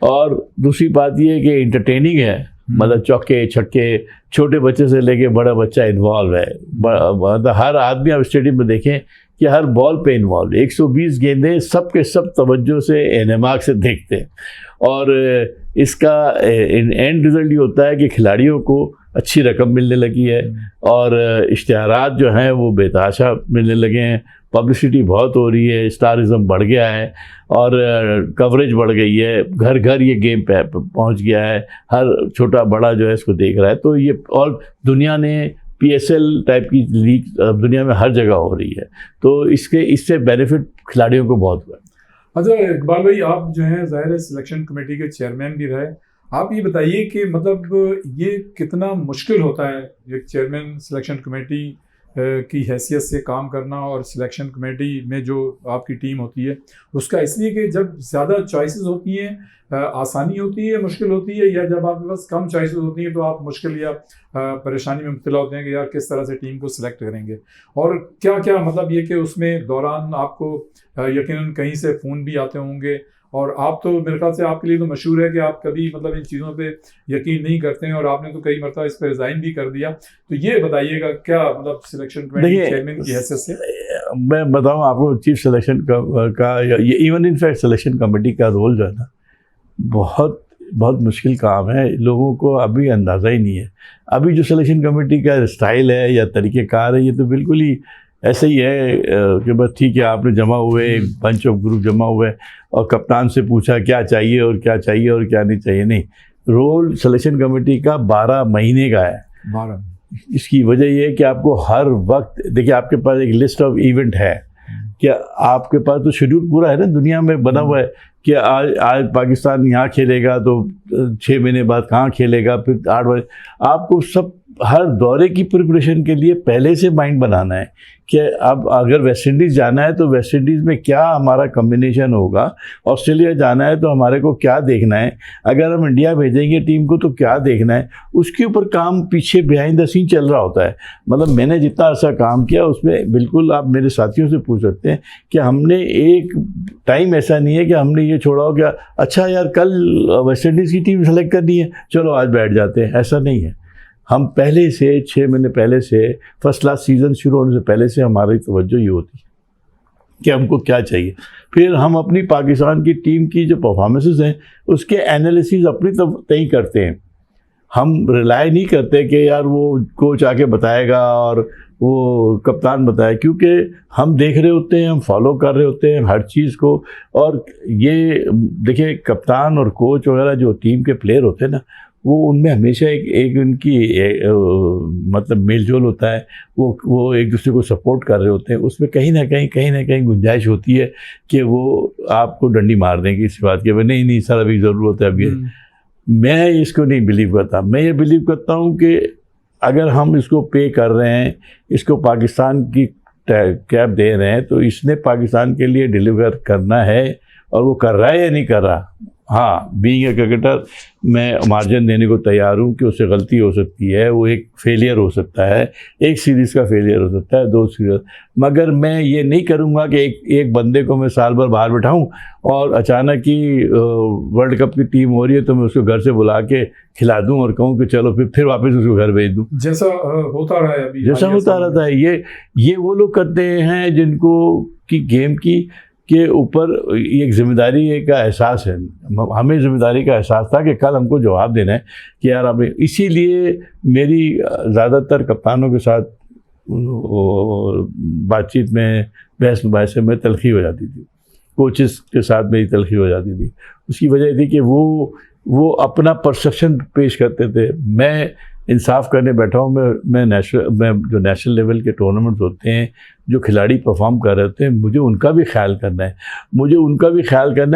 और दूसरी बात ये है कि इंटरटेनिंग है, मतलब चौके छक्के, छोटे बच्चे से लेके बड़ा बच्चा इन्वॉल्व है, मतलब हर आदमी आप स्टेडियम में देखें कि हर बॉल पे इन्वॉल्व, 120 गेंदें सब के सब तवज्जो से एहतमाम से देखते हैं। और इसका एंड रिज़ल्ट ये होता है कि खिलाड़ियों को अच्छी रकम मिलने लगी है और इश्तिहारात जो हैं वो बेतहाशा मिलने लगे हैं, पब्लिसिटी बहुत हो रही है, स्टारिज़म बढ़ गया है और कवरेज बढ़ गई है, घर घर ये गेम पे पहुंच गया है, हर छोटा बड़ा जो है इसको देख रहा है। तो ये और दुनिया ने PSL टाइप की लीग दुनिया में हर जगह हो रही है, तो इससे बेनिफिट खिलाड़ियों को बहुत हुआ। अच्छा इकबाल भाई, आप जो हैं ज़ाहिर है सिलेक्शन कमेटी के चेयरमैन भी रहे, आप ये बताइए कि मतलब ये कितना मुश्किल होता है एक चेयरमैन सिलेक्शन कमेटी की हैसियत से काम करना और सिलेक्शन कमेटी में जो आपकी टीम होती है उसका, इसलिए कि जब ज़्यादा चॉइसेस होती हैं आसानी होती है, मुश्किल होती है, या जब आपके पास कम चॉइसेस होती हैं तो आप मुश्किल या परेशानी में मुब्तला होते हैं कि यार किस तरह से टीम को सिलेक्ट करेंगे, और क्या क्या मतलब ये कि उसमें दौरान आपको यकीनन कहीं से फ़ोन भी आते होंगे, और आप तो मेरे ख्याल से आपके लिए तो मशहूर है कि आप कभी मतलब इन चीज़ों पे यकीन नहीं करते हैं और आपने तो कई मरतबा इस पर रिज़ाइन भी कर दिया। तो ये बताइएगा क्या मतलब सिलेक्शन कमेटी चेयरमैन की हैसियत से। मैं बताऊं आपको, चीफ सिलेक्शन का ये इवन इनफैक्ट सिलेक्शन कमेटी का रोल जो है ना, बहुत बहुत मुश्किल काम है, लोगों को अभी अंदाज़ा ही नहीं है। अभी जो सिलेक्शन कमेटी का स्टाइल है या तरीक़ेकार है, ये तो बिल्कुल ही ऐसे ही है कि बस ठीक है, आपने जमा हुए एक बंच ऑफ ग्रुप जमा हुए और कप्तान से पूछा क्या चाहिए और क्या चाहिए और क्या नहीं चाहिए। नहीं, रोल सिलेक्शन कमेटी का 12 महीने का है। 12। इसकी वजह ये है कि आपको हर वक्त, देखिए आपके पास एक लिस्ट ऑफ इवेंट है, क्या आपके पास तो शेड्यूल पूरा है ना, दुनिया में बना हुआ है कि आज पाकिस्तान यहाँ खेलेगा तो 6 महीने बाद कहाँ खेलेगा, फिर 8 बजे आपको सब हर दौरे की प्रिपरेशन के लिए पहले से माइंड बनाना है कि अब अगर वेस्ट इंडीज़ जाना है तो वेस्ट इंडीज़ में क्या हमारा कॉम्बिनेशन होगा, ऑस्ट्रेलिया जाना है तो हमारे को क्या देखना है, अगर हम इंडिया भेजेंगे टीम को तो क्या देखना है, उसके ऊपर काम पीछे बिहाइंड द सीन चल रहा होता है। मतलब मैंने जितना अर्सा काम किया उसमें बिल्कुल आप मेरे साथियों से पूछ सकते हैं कि हमने एक टाइम ऐसा नहीं है कि हमने ये छोड़ा हो क्या अच्छा यार कल वेस्ट इंडीज़ की टीम सेलेक्ट करनी है चलो आज बैठ जाते हैं, ऐसा नहीं है। हम पहले से 6 महीने पहले से फर्स्ट क्लास सीज़न शुरू होने से पहले से हमारी तवज्जो ये होती है कि हमको क्या चाहिए, फिर हम अपनी पाकिस्तान की टीम की जो परफॉर्मेंसेस हैं उसके एनालिसिस अपनी तय करते हैं। हम रिलाई नहीं करते कि यार वो कोच आके बताएगा और वो कप्तान बताए, क्योंकि हम देख रहे होते हैं, हम फॉलो कर रहे होते हैं हर चीज़ को। और ये देखिए कप्तान और कोच वगैरह जो टीम के प्लेयर होते हैं ना, वो उनमें हमेशा एक उनकी मतलब मेलजोल होता है, वो एक दूसरे को सपोर्ट कर रहे होते हैं, उसमें कहीं ना कहीं गुंजाइश होती है कि वो आपको डंडी मार देंगे इस बात के, नहीं सर अभी ज़रूरत है अभी। मैं इसको नहीं बिलीव करता, मैं ये बिलीव करता हूँ कि अगर हम इसको पे कर रहे हैं, इसको पाकिस्तान की कैप दे रहे हैं तो इसने पाकिस्तान के लिए डिलीवर करना है, और वो कर रहा है या नहीं कर रहा। हाँ, बीइंग ए क्रिकेटर मैं मार्जिन देने को तैयार हूँ कि उससे गलती हो सकती है, वो एक फेलियर हो सकता है, एक सीरीज़ का फेलियर हो सकता है, 2 सीरीज़, मगर मैं ये नहीं करूँगा कि एक बंदे को मैं साल भर बाहर बिठाऊँ और अचानक ही वर्ल्ड कप की टीम हो रही है तो मैं उसको घर से बुला के खिला दूँ और कहूँ कि चलो फिर वापस उसको घर भेज दूँ, जैसा होता रहा है अभी, जैसा होता रहता है। ये वो लोग करते हैं जिनको की गेम की के ऊपर एक जिम्मेदारी का एहसास है। हमें जिम्मेदारी का एहसास था कि कल हमको जवाब देना है कि यार आपने, इसीलिए मेरी ज़्यादातर कप्तानों के साथ बातचीत में बहस मुबाहसे में तलखी हो जाती थी, कोचेस के साथ मेरी तलखी हो जाती थी। उसकी वजह थी कि वो अपना परसेप्शन पेश करते थे, मैं इंसाफ करने बैठा हूँ। मैं जो नेशनल लेवल के टूर्नामेंट्स होते हैं, जो खिलाड़ी परफॉर्म कर रहे होते हैं, मुझे उनका भी ख्याल करना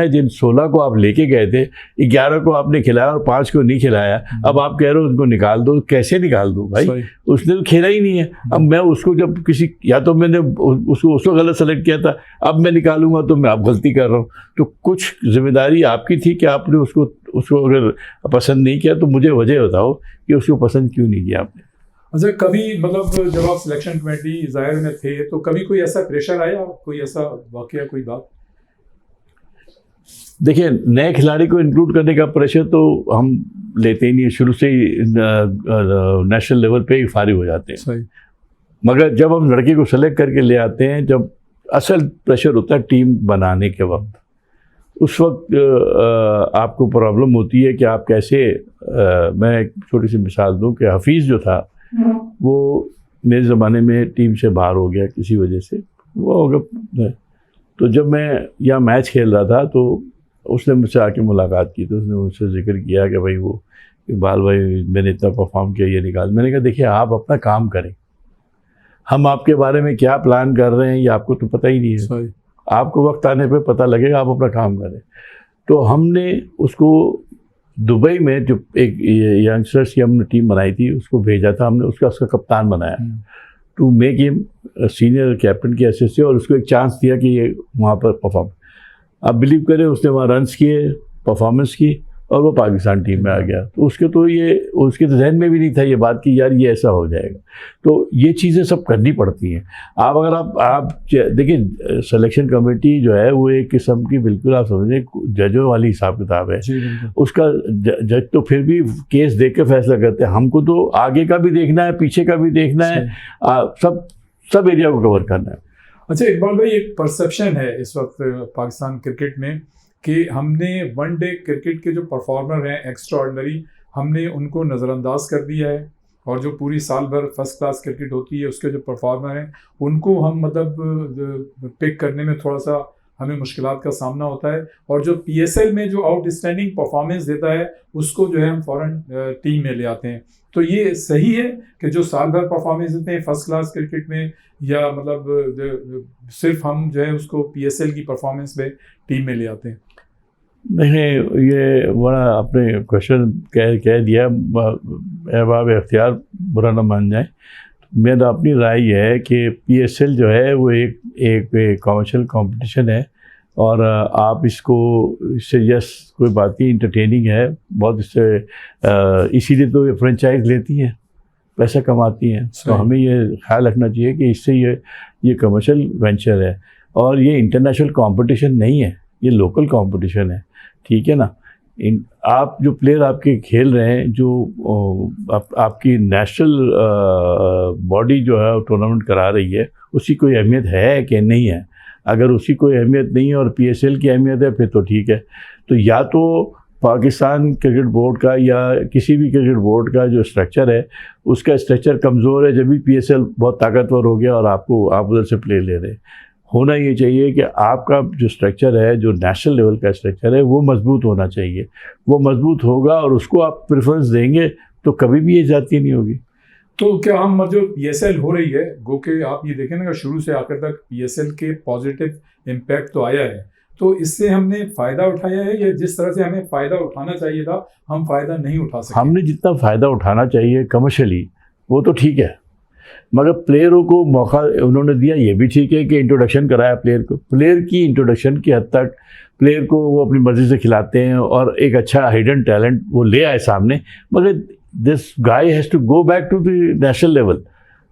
है। जिन 16 को आप लेके गए थे, 11 को आपने खिलाया और 5 को नहीं खिलाया, अब आप कह रहे हो उनको निकाल दो। कैसे निकाल दो भाई, उसने तो खेला ही नहीं है। अब मैं उसको जब किसी, या तो मैंने उसको गलत सेलेक्ट किया था, अब मैं निकालूंगा तो मैं अब गलती कर रहा हूँ। तो कुछ जिम्मेदारी आपकी थी कि आपने उसको अगर पसंद नहीं किया तो मुझे वजह बताओ कि उसको पसंद क्यों नहीं किया आपने। अच्छा, कभी मतलब जब आप सिलेक्शन कमेटी ज़ाहिर में थे तो कभी कोई ऐसा प्रेशर आया, कोई ऐसा वाकया, कोई बात? देखिए, नए खिलाड़ी को इंक्लूड करने का प्रेशर तो हम लेते ही नहीं, शुरू से ही नेशनल लेवल पे ही फारिग हो जाते हैं। सही। मगर जब हम लड़के को सेलेक्ट करके ले आते हैं, जब असल प्रेशर होता है टीम बनाने के वक्त, उस वक्त आपको प्रॉब्लम होती है कि आप कैसे मैं एक छोटी सी मिसाल दूं कि हफीज़ जो था वो मेरे ज़माने में टीम से बाहर हो गया किसी वजह से, वो होगा। तो जब मैं यहाँ मैच खेल रहा था तो उसने मुझसे आके मुलाकात की, तो उसने मुझसे जिक्र किया कि भाई वो इकबाल भाई मैंने इतना परफॉर्म किया, ये निकाल। मैंने कहा देखिए, आप अपना काम करें, हम आपके बारे में क्या प्लान कर रहे हैं ये आपको तो पता ही नहीं है। सही। आपको वक्त आने पे पता लगेगा, आप अपना काम करें। तो हमने उसको दुबई में जो एक यंगस्टर्स की हमने टीम बनाई थी उसको भेजा था, हमने उसका कप्तान बनाया to make him senior captain की एसएससी, और उसको एक चांस दिया कि ये वहाँ पर परफॉर्म। आप बिलीव करें, उसने वहाँ रन्स किए, परफॉर्मेंस की, और वो पाकिस्तान टीम में आ गया। तो उसके तो जहन में भी नहीं था ये बात कि यार ये ऐसा हो जाएगा। तो ये चीज़ें सब करनी पड़ती हैं। आप अगर आप देखिए, सिलेक्शन कमेटी जो है वो एक किस्म की, बिल्कुल आप समझें, जजों वाली हिसाब किताब है। उसका जज तो फिर भी केस देख के फैसला करते हैं, हमको तो आगे का भी देखना है, पीछे का भी देखना है, सब एरिया को कवर करना है। अच्छा इकबाल भाई, एक परसेप्शन है इस वक्त पाकिस्तान क्रिकेट में कि हमने वनडे क्रिकेट के जो परफॉर्मर हैं एक्स्ट्रा ऑर्डिनरी, हमने उनको नज़रअंदाज कर दिया है, और जो पूरी साल भर फर्स्ट क्लास क्रिकेट होती है उसके जो परफॉर्मर हैं उनको हम मतलब पिक करने में थोड़ा सा हमें मुश्किलात का सामना होता है, और जो पीएसएल में जो आउटस्टैंडिंग परफॉर्मेंस देता है उसको जो है हम फ़ौरन टीम में ले आते हैं। तो ये सही है कि जो साल भर परफॉर्मेंस देते हैं फर्स्ट क्लास क्रिकेट में, या मतलब सिर्फ हम जो है उसको पीएसएल की परफॉर्मेंस में टीम में ले आते हैं? नहीं, ये बड़ा आपने क्वेश्चन कह दिया, अहबाब इख्तियार बुरा न मान जाए। मेरा अपनी राय ये है कि पीएसएल जो है वो एक कमर्शियल कंपटीशन है, और आप इससे यस कोई बात नहीं, इंटरटेनिंग है बहुत, इससे इसीलिए तो ये फ्रेंचाइज लेती हैं, पैसा कमाती हैं। तो हमें ये ख्याल रखना चाहिए कि इससे ये कमर्शियल वेंचर है, और ये इंटरनेशनल कंपटीशन नहीं है, ये लोकल कंपटीशन है, ठीक है ना। आप जो प्लेयर आपके खेल रहे हैं, जो आपकी नेशनल बॉडी जो है टूर्नामेंट करा रही है, उसकी कोई अहमियत है कि नहीं है? अगर उसकी कोई अहमियत नहीं है और पीएसएल की अहमियत है, फिर तो ठीक है। तो या तो पाकिस्तान क्रिकेट बोर्ड का या किसी भी क्रिकेट बोर्ड का जो स्ट्रक्चर है उसका स्ट्रक्चर कमज़ोर है, जब भी पीएसएल बहुत ताकतवर हो गया और आप उधर से प्ले ले रहे हैं। होना ये चाहिए कि आपका जो स्ट्रक्चर है, जो नेशनल लेवल का स्ट्रक्चर है, वो मजबूत होना चाहिए। वो मजबूत होगा और उसको आप प्रेफरेंस देंगे तो कभी भी ये जाती नहीं होगी। तो क्या हम जो पीएसएल हो रही है, गो के आप ये देखें ना, शुरू से आखिर तक पीएसएल के पॉजिटिव इम्पैक्ट तो आया है, तो इससे हमने फ़ायदा उठाया है, या जिस तरह से हमें फ़ायदा उठाना चाहिए था हम फ़ायदा नहीं उठा सके? हमने जितना फ़ायदा उठाना चाहिए कमर्शियली वो तो ठीक है, मगर प्लेयरों को मौका उन्होंने दिया, ये भी ठीक है कि इंट्रोडक्शन कराया प्लेयर को। प्लेयर की इंट्रोडक्शन की हद तक प्लेयर को वो अपनी मर्ज़ी से खिलाते हैं और एक अच्छा हिडन टैलेंट वो ले आए सामने, मगर this guy has to go back to the national level.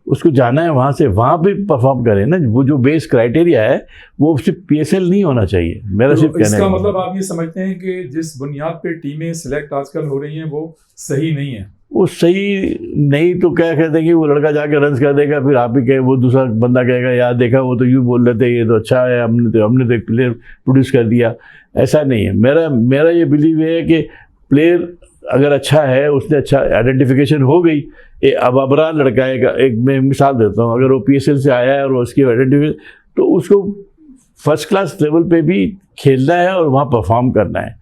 उसको जाना है वहाँ से, वहाँ पे परफॉर्म करें ना। वो जो बेस क्राइटेरिया है वो सिर्फ पीएसएल नहीं होना चाहिए, मेरा सिर्फ कहना है। इसका मतलब आप ये समझते हैं कि जिस बुनियाद पे टीमें सिलेक्ट आजकल हो रही हैं वो सही नहीं है? वो सही नहीं तो क्या कहते हैं कि वो लड़का जाके रन्स कर देगा, फिर आप ही कहे, वो दूसरा बंदा कहेगा यार देखा वो तो यूँ बोल रहे थे, ये तो अच्छा है, हमने तो एक प्लेयर प्रोड्यूस कर दिया। ऐसा नहीं है। मेरा ये बिलीव है कि प्लेयर अगर अच्छा है, उसने अच्छा आइडेंटिफिकेशन हो गई। अब अबरार लड़का है, एक मैं मिसाल देता हूँ, अगर वो पीएसएल से आया है और उसकी आइडेंटिफिकेशन, तो उसको फर्स्ट क्लास लेवल पे भी खेलना है और वहाँ परफॉर्म करना है।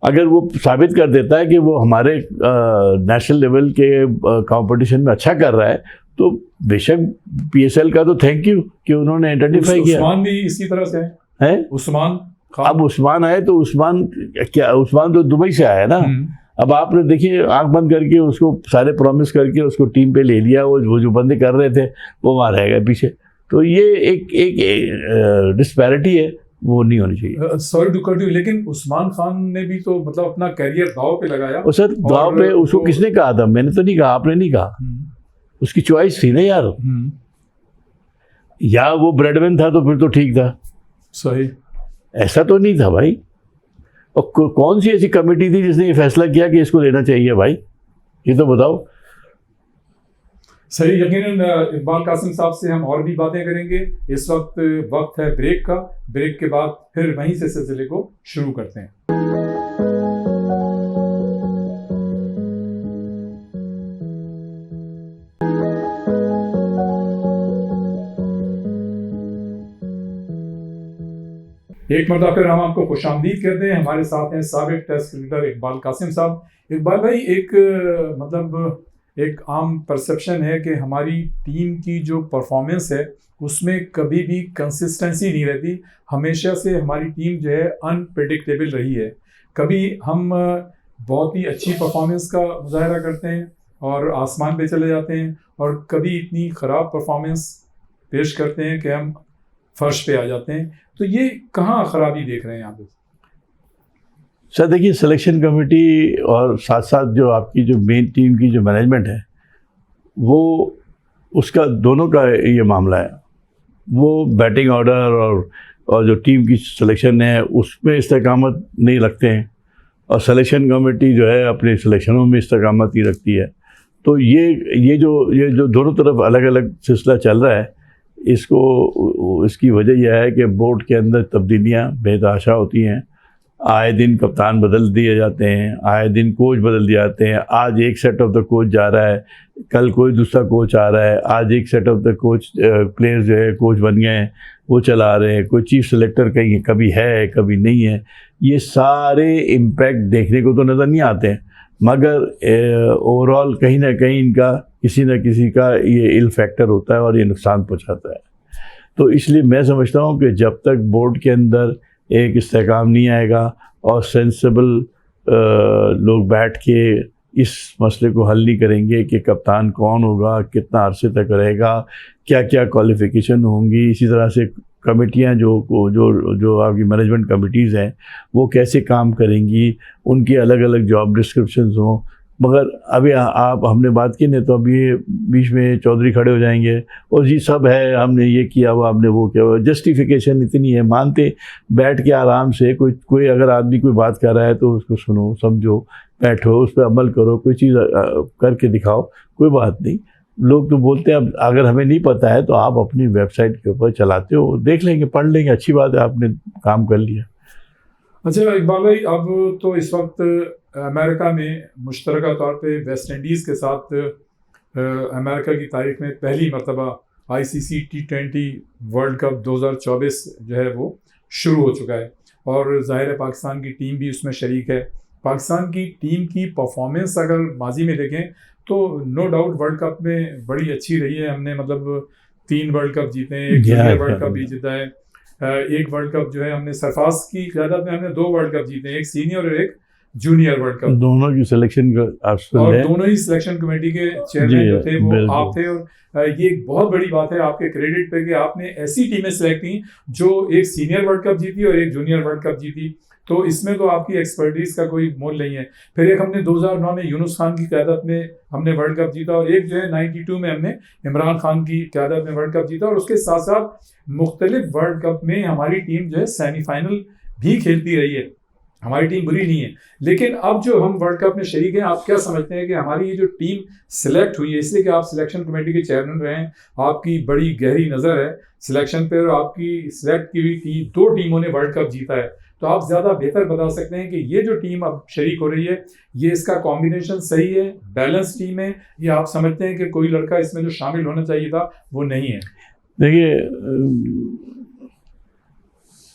अगर वो साबित कर देता है कि वो हमारे नेशनल लेवल के कंपटीशन में अच्छा कर रहा है, तो बेशक पीएसएल का तो थैंक यू कि उन्होंने आइडेंटिफाई किया। उस्मान भी इसी तरह से है? उस्मान अब उस्मान आए तो उस्मान तो दुबई से आया ना। अब आपने देखिए आंख बंद करके उसको सारे प्रॉमिस करके उसको टीम पे ले लिया, वो जो बंदे कर रहे थे वो वहाँ रह गए पीछे। तो ये एक डिस्पैरिटी है। वो नहीं होनी चाहिए। सॉरी टू कट यू, लेकिन उस्मान खान ने भी तो मतलब अपना कैरियर दाव पे लगाया। और सर दाव पे उसको किसने कहा था? मैंने तो नहीं कहा, आपने नहीं कहा। उसकी चॉइस थी ना यार। या वो ब्रेडमैन था तो फिर तो ठीक था, सही। ऐसा तो नहीं था भाई। और कौन सी ऐसी कमेटी थी जिसने ये फैसला किया कि इसको लेना चाहिए भाई? ये तो बताओ। सही। यकीनन इकबाल कासिम साहब से हम और भी बातें करेंगे। इस वक्त है ब्रेक का। ब्रेक के बाद फिर वहीं से सिलसिले को शुरू करते हैं। एक मरतबा फिर हम आपको खुशामदीद कहते हैं। हमारे साथ हैं साबिक टेस्ट क्रिकेटर इकबाल कासिम साहब। इकबाल भाई, एक आम परसेप्शन है कि हमारी टीम की जो परफॉर्मेंस है उसमें कभी भी कंसिस्टेंसी नहीं रहती। हमेशा से हमारी टीम जो है अनप्रेडिक्टेबल रही है। कभी हम बहुत ही अच्छी परफॉर्मेंस का मुजाहरा करते हैं और आसमान पे चले जाते हैं, और कभी इतनी ख़राब परफॉर्मेंस पेश करते हैं कि हम फर्श पे आ जाते हैं। तो ये कहाँ खराबी देख रहे हैं यहाँ पे? सर देखिए, सिलेक्शन कमेटी और साथ साथ जो आपकी जो मेन टीम की जो मैनेजमेंट है, वो उसका दोनों का ये मामला है। वो बैटिंग ऑर्डर और जो टीम की सिलेक्शन है उसमें इस्तेकामत नहीं रखते हैं, और सिलेक्शन कमेटी जो है अपने सिलेक्शनों में इस्तेकामत नहीं रखती है। तो ये जो दोनों तरफ अलग अलग सिलसिला चल रहा है, इसकी वजह यह है कि बोर्ड के अंदर तब्दीलियाँ बेतहाशा होती हैं। आए दिन कप्तान बदल दिए जाते हैं, आए दिन कोच बदल दिए जाते हैं। आज एक सेट ऑफ द कोच जा रहा है, कल कोई दूसरा कोच आ रहा है। आज एक set of the coach players जो है कोच बन गए हैं, वो चला रहे हैं। कोई चीफ सेलेक्टर कहीं कभी है कभी नहीं है। ये सारे इम्पैक्ट देखने को तो नज़र नहीं आते हैं, मगर ओवरऑल कहीं ना कहीं इनका किसी न किसी का ये इल फैक्टर होता है और ये नुकसान पहुंचाता है। तो इसलिए मैं समझता हूं कि जब तक बोर्ड के अंदर एक इस्तेकाम नहीं आएगा और सेंसिबल लोग बैठ के इस मसले को हल नहीं करेंगे कि कप्तान कौन होगा, कितना अरसे तक रहेगा, क्या क्या क्वालिफ़िकेशन होंगी, इसी तरह से कमेटियां जो आपकी मैनेजमेंट कमिटीज़ हैं वो कैसे काम करेंगी, उनकी अलग अलग जॉब डिस्क्रिप्शंस हों। मगर अभी आप हमने बात की नहीं तो अभी बीच में चौधरी खड़े हो जाएंगे और जी सब है, हमने ये किया हुआ, हमने वो किया हुआ। जस्टिफिकेशन इतनी है, मानते बैठ के आराम से कोई अगर आदमी कोई बात कर रहा है तो उसको सुनो, समझो, बैठो, उस पर अमल करो, कोई चीज़ करके दिखाओ, कोई बात नहीं। लोग तो बोलते हैं अब अगर हमें नहीं पता है तो आप अपनी वेबसाइट के ऊपर चलाते हो, देख लेंगे, पढ़ लेंगे, अच्छी बात है, आपने काम कर लिया। अच्छा इकबाल भाई, अब तो इस वक्त अमेरिका में मुश्तरका तौर पे वेस्ट इंडीज़ के साथ अमेरिका की तारीख में पहली मरतबा ICC T20 वर्ल्ड कप 2024 जो है वो शुरू हो चुका है, और ज़ाहिर है पाकिस्तान की टीम भी उसमें शरीक है। पाकिस्तान की टीम की परफॉर्मेंस अगर माजी में देखें तो नो डाउट वर्ल्ड कप में बड़ी अच्छी रही है। हमने मतलब 3 वर्ल्ड कप जीते हैं, एक जूनियर वर्ल्ड कप भी जीता है, एक वर्ल्ड कप जो है हमने सरफराज की क़यादत में हमने 2 वर्ल्ड कप जीते हैं, एक सीनियर और एक जूनियर वर्ल्ड कप। दोनों की सिलेक्शन और दोनों ही सिलेक्शन कमेटी के चेयरमैन जो थे वो आप थे, और ये एक बहुत बड़ी बात है आपके क्रेडिट पे कि आपने ऐसी टीमें सेलेक्ट की जो एक सीनियर वर्ल्ड कप जीती और एक जूनियर वर्ल्ड कप जीती। तो इसमें तो आपकी एक्सपर्टीज़ का कोई मोल नहीं है। फिर एक हमने 2009 में यूनुस खान की क़यादत में हमने वर्ल्ड कप जीता, और एक जो है 92 में हमने इमरान खान की क़यादत में वर्ल्ड कप जीता, और उसके साथ साथ मुख्तलिफ वर्ल्ड कप में हमारी टीम जो है सेमीफाइनल भी खेलती रही है। हमारी टीम बुरी नहीं है, लेकिन अब जो हम वर्ल्ड कप में शरीक हैं, आप क्या समझते हैं कि हमारी ये जो टीम सिलेक्ट हुई है, इसलिए कि आप सिलेक्शन कमेटी के चेयरमैन रहे हैं, आपकी बड़ी गहरी नज़र है सिलेक्शन पे, और आपकी सिलेक्ट की हुई 2 टीमों ने वर्ल्ड कप जीता है, तो आप ज़्यादा बेहतर बता सकते हैं कि ये जो टीम अब शरीक हो रही है, ये इसका कॉम्बिनेशन सही है, बैलेंस टीम है, या आप समझते हैं कि कोई लड़का इसमें जो शामिल होना चाहिए था वो नहीं है? देखिए,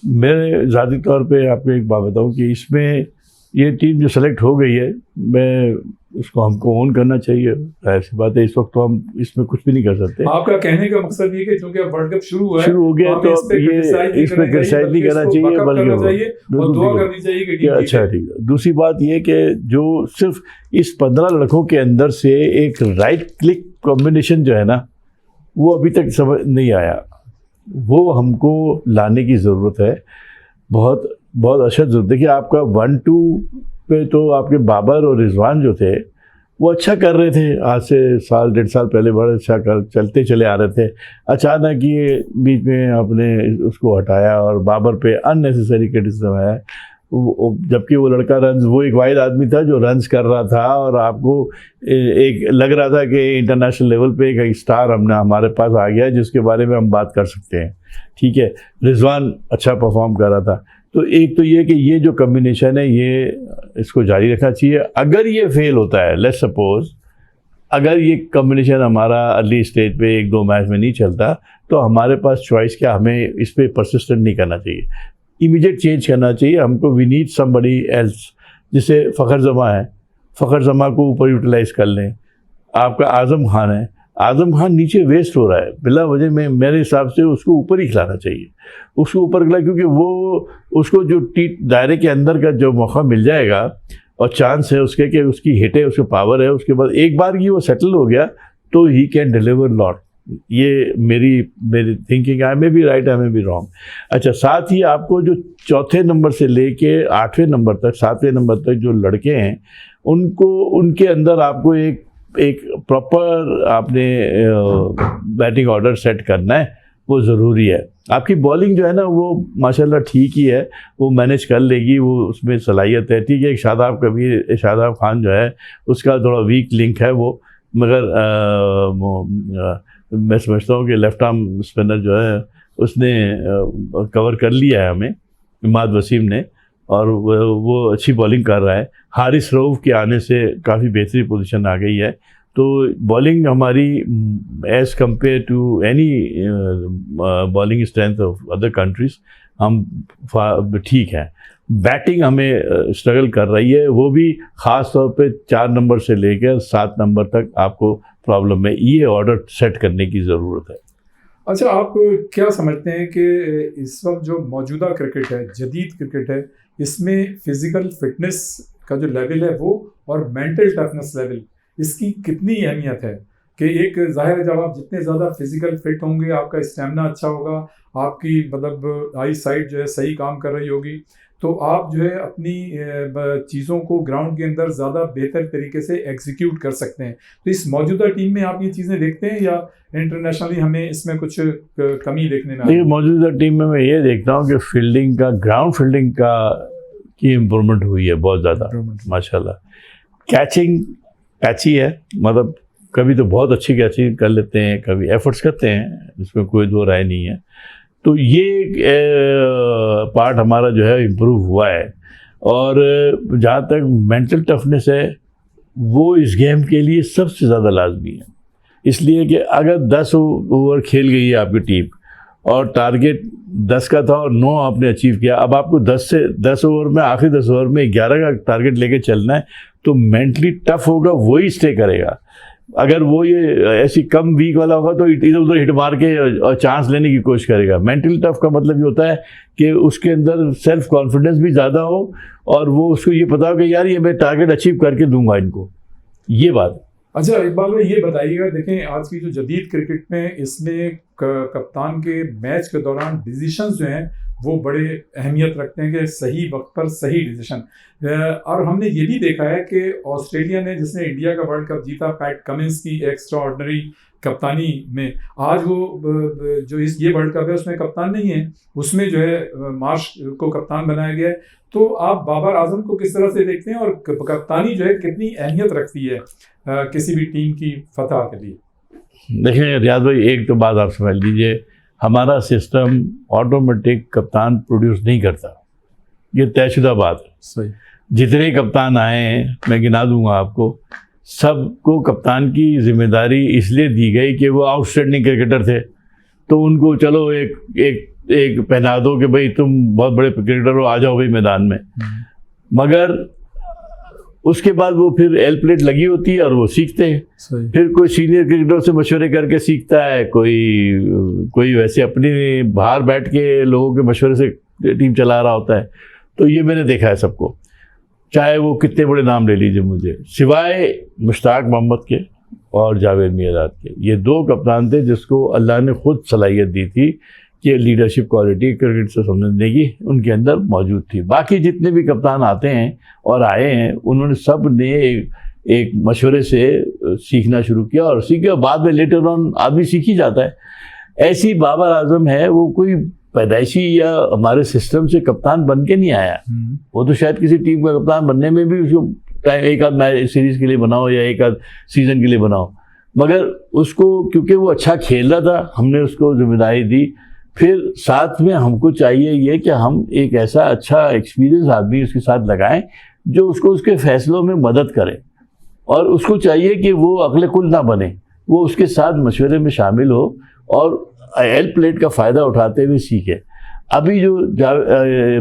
मैं ज़ाती तौर पे आपको एक बात बताऊं कि इसमें ये टीम जो सेलेक्ट हो गई है, मैं उसको हमको ओन करना चाहिए। ऐसी बात है, इस वक्त तो हम इसमें कुछ भी नहीं कर सकते। आपका कहने का मकसद ये कि चूंकि अब वर्ल्ड कप शुरू हो गया तो ये इस पे क्रिटिसाइज नहीं करना चाहिए, बल्कि और दुआ करनी चाहिए कि टीम अच्छा ठीक है। दूसरी बात ये कि जो सिर्फ इस 15 लड़कों के अंदर से एक राइट क्लिक कॉम्बिनेशन जो है ना, वो अभी तक समझ नहीं आया, वो हमको लाने की ज़रूरत है। बहुत बहुत अच्छा जरूरत। देखिए आपका 1-2 पे तो आपके बाबर और रिजवान जो थे वो अच्छा कर रहे थे, आज से साल 1.5 साल पहले बड़ा अच्छा चलते चले आ रहे थे। अचानक ये बीच में आपने उसको हटाया और बाबर पे अननेसेसरी क्रिटिसिज्म है, जबकि वो लड़का रन्स, वो एक वाहिद आदमी था जो रन्स कर रहा था और आपको एक लग रहा था कि इंटरनेशनल लेवल पे एक स्टार हमारे पास आ गया जिसके बारे में हम बात कर सकते हैं। ठीक है, रिजवान अच्छा परफॉर्म कर रहा था। तो एक तो ये कि ये जो कम्बिनेशन है ये इसको जारी रखना चाहिए। अगर ये फेल होता है, लेट्स सपोज अगर ये कम्बिनेशन हमारा अर्ली स्टेज पे 1-2 मैच में नहीं चलता, तो हमारे पास चॉइस क्या, हमें इस पर परसिस्टेंट नहीं करना चाहिए, इमीडिएट चेंज करना चाहिए हमको। वी नीड समबडी एल्स, जिसे फ़खर जमा है, फ़खर जमा को ऊपर यूटिलाइज कर लें। आपका आज़म खान है, आज़म खान नीचे वेस्ट हो रहा है बिला वजह में, मेरे हिसाब से उसको ऊपर ही खिलाना चाहिए, उसको ऊपर खिला, क्योंकि वो उसको जो दायरे के अंदर का जो मौका मिल जाएगा और चांस है उसके कि उसकी हिट है, उसकी पावर है, उसके बाद एक बार की वो सेटल हो गया तो ही कैन डिलीवर लॉट। ये मेरी thinking, I may be right, I may be wrong. अच्छा, साथ ही आपको जो चौथे नंबर से लेके 8वें नंबर तक, 7वें नंबर तक जो लड़के हैं उनको, उनके अंदर आपको एक प्रॉपर आपने बैटिंग ऑर्डर सेट करना है, वो ज़रूरी है। आपकी बॉलिंग जो है ना वो माशाल्लाह ठीक ही है, वो मैनेज कर लेगी, वो उसमें सलाहियत है। ठीक है, एक शादाब खान जो है उसका थोड़ा वीक लिंक है वो, मगर मैं समझता हूँ कि लेफ्ट आर्म स्पिनर जो है उसने कवर कर लिया है हमें, इमाद वसीम ने, और वो अच्छी बॉलिंग कर रहा है। हारिस रऊफ़ के आने से काफ़ी बेहतरी पोजीशन आ गई है। तो बॉलिंग हमारी as compare to any bowling strength of other countries हम ठीक है। बैटिंग हमें स्ट्रगल कर रही है, वो भी ख़ास तौर पे 4 नंबर से लेकर 7 नंबर तक आपको प्रॉब्लम है, ये ऑर्डर सेट करने की ज़रूरत है। अच्छा, आप क्या समझते हैं कि इस वक्त जो मौजूदा क्रिकेट है, जदीद क्रिकेट है, इसमें फिज़िकल फिटनेस का जो लेवल है वो और मेंटल टफनेस लेवल, इसकी कितनी अहमियत है? कि एक ज़ाहिर है जब आप जितने ज़्यादा फिज़िकल फिट होंगे, आपका स्टेमिना अच्छा होगा, आपकी मतलब आई साइट जो है सही काम कर रही होगी, तो आप जो है अपनी चीज़ों को ग्राउंड के अंदर ज़्यादा बेहतर तरीके से एग्जीक्यूट कर सकते हैं। तो इस मौजूदा टीम में आप ये चीज़ें देखते हैं या इंटरनेशनली हमें इसमें कुछ कमी देखने में? देखिए, मौजूदा टीम में मैं ये देखता हूँ कि फील्डिंग का, ग्राउंड फील्डिंग का की इम्प्रूवमेंट हुई है बहुत ज़्यादा माशाल्लाह। कैचिंग पैची है, मतलब कभी तो बहुत अच्छी कैचिंग कर लेते हैं, कभी एफर्ट्स करते हैं, इसमें कोई दो राय नहीं है। तो ये पार्ट हमारा जो है इम्प्रूव हुआ है। और जहाँ तक मेंटल टफनेस है, वो इस गेम के लिए सबसे ज़्यादा लाजमी है। इसलिए कि अगर 10 ओवर खेल गई है आपकी टीम और टारगेट 10 का था और 9 आपने अचीव किया, अब आपको 10 ओवर में, आखिरी 10 ओवर में 11 का टारगेट लेके चलना है, तो मेंटली टफ होगा, वही स्टे करेगा। अगर वो ये ऐसी कम वीक वाला होगा तो इधर उधर हिट मार के और चांस लेने की कोशिश करेगा। मेंटली टफ का मतलब ये होता है कि उसके अंदर सेल्फ कॉन्फिडेंस भी ज़्यादा हो और वो उसको ये पता हो कि यार ये मैं टारगेट अचीव करके दूंगा इनको, ये बात। अच्छा, इकबाल भाई ये बताइएगा, देखें आज की जो जदीद क्रिकेट में, इसमें कप्तान के मैच के दौरान डिसीशंस जो हैं वो बड़े अहमियत रखते हैं कि सही वक्त पर सही डिसीजन। और हमने ये भी देखा है कि ऑस्ट्रेलिया ने, जिसने इंडिया का वर्ल्ड कप जीता, पैट कमिंस की एक्स्ट्रा ऑर्डिनरी कप्तानी में, आज वो जो ये वर्ल्ड कप है उसमें कप्तान नहीं है, उसमें जो है मार्श को कप्तान बनाया गया है। तो आप बाबर आजम को किस तरह से देखते हैं और कप्तानी जो है कितनी अहमियत रखती है किसी भी टीम की फतह के लिए? देखिए रियाज भाई, एक तो बात आप समझ लीजिए, हमारा सिस्टम ऑटोमेटिक कप्तान प्रोड्यूस नहीं करता, ये तयशुदा बात है। सही। जितने कप्तान आए हैं मैं गिना दूंगा आपको, सबको कप्तान की जिम्मेदारी इसलिए दी गई कि वो आउटस्टैंडिंग क्रिकेटर थे, तो उनको चलो एक पहना दो कि भाई तुम बहुत बड़े क्रिकेटर हो, आ जाओ भाई मैदान में। मगर उसके बाद वो फिर एल प्लेट लगी होती है और वो सीखते हैं। फिर कोई सीनियर क्रिकेटर से मशवरे करके सीखता है, कोई वैसे अपनी बाहर बैठ के लोगों के मशवरे से टीम चला रहा होता है। तो ये मैंने देखा है सबको, चाहे वो कितने बड़े नाम ले लीजिए मुझे, सिवाय मुश्ताक मोहम्मद के और जावेद मियाँदाद के। ये 2 कप्तान थे जिसको अल्लाह ने खुद सलाहियत दी थी कि लीडरशिप क्वालिटी क्रिकेट से समझने की उनके अंदर मौजूद थी। बाकी जितने भी कप्तान आते हैं और आए हैं, उन्होंने सब ने एक मशवरे से सीखना शुरू किया और सीखे, बाद में लेटर ऑन आदमी सीख ही जाता है। ऐसी बाबर आजम है, वो कोई पैदाइशी या हमारे सिस्टम से कप्तान बन के नहीं आया। वो तो शायद किसी टीम का कप्तान बनने में भी उसको एक आध मैच सीरीज के लिए बनाओ या एक आध सीजन के लिए बनाओ, मगर उसको क्योंकि वो अच्छा खेल रहा था, हमने उसको जिम्मेदारी दी। फिर साथ में हमको चाहिए ये कि हम एक ऐसा अच्छा एक्सपीरियंस आदमी उसके साथ लगाएं जो उसको उसके फैसलों में मदद करे, और उसको चाहिए कि वो अगले कुल ना बने, वो उसके साथ मशवरे में शामिल हो और एल प्लेट का फ़ायदा उठाते हुए सीखे। अभी जो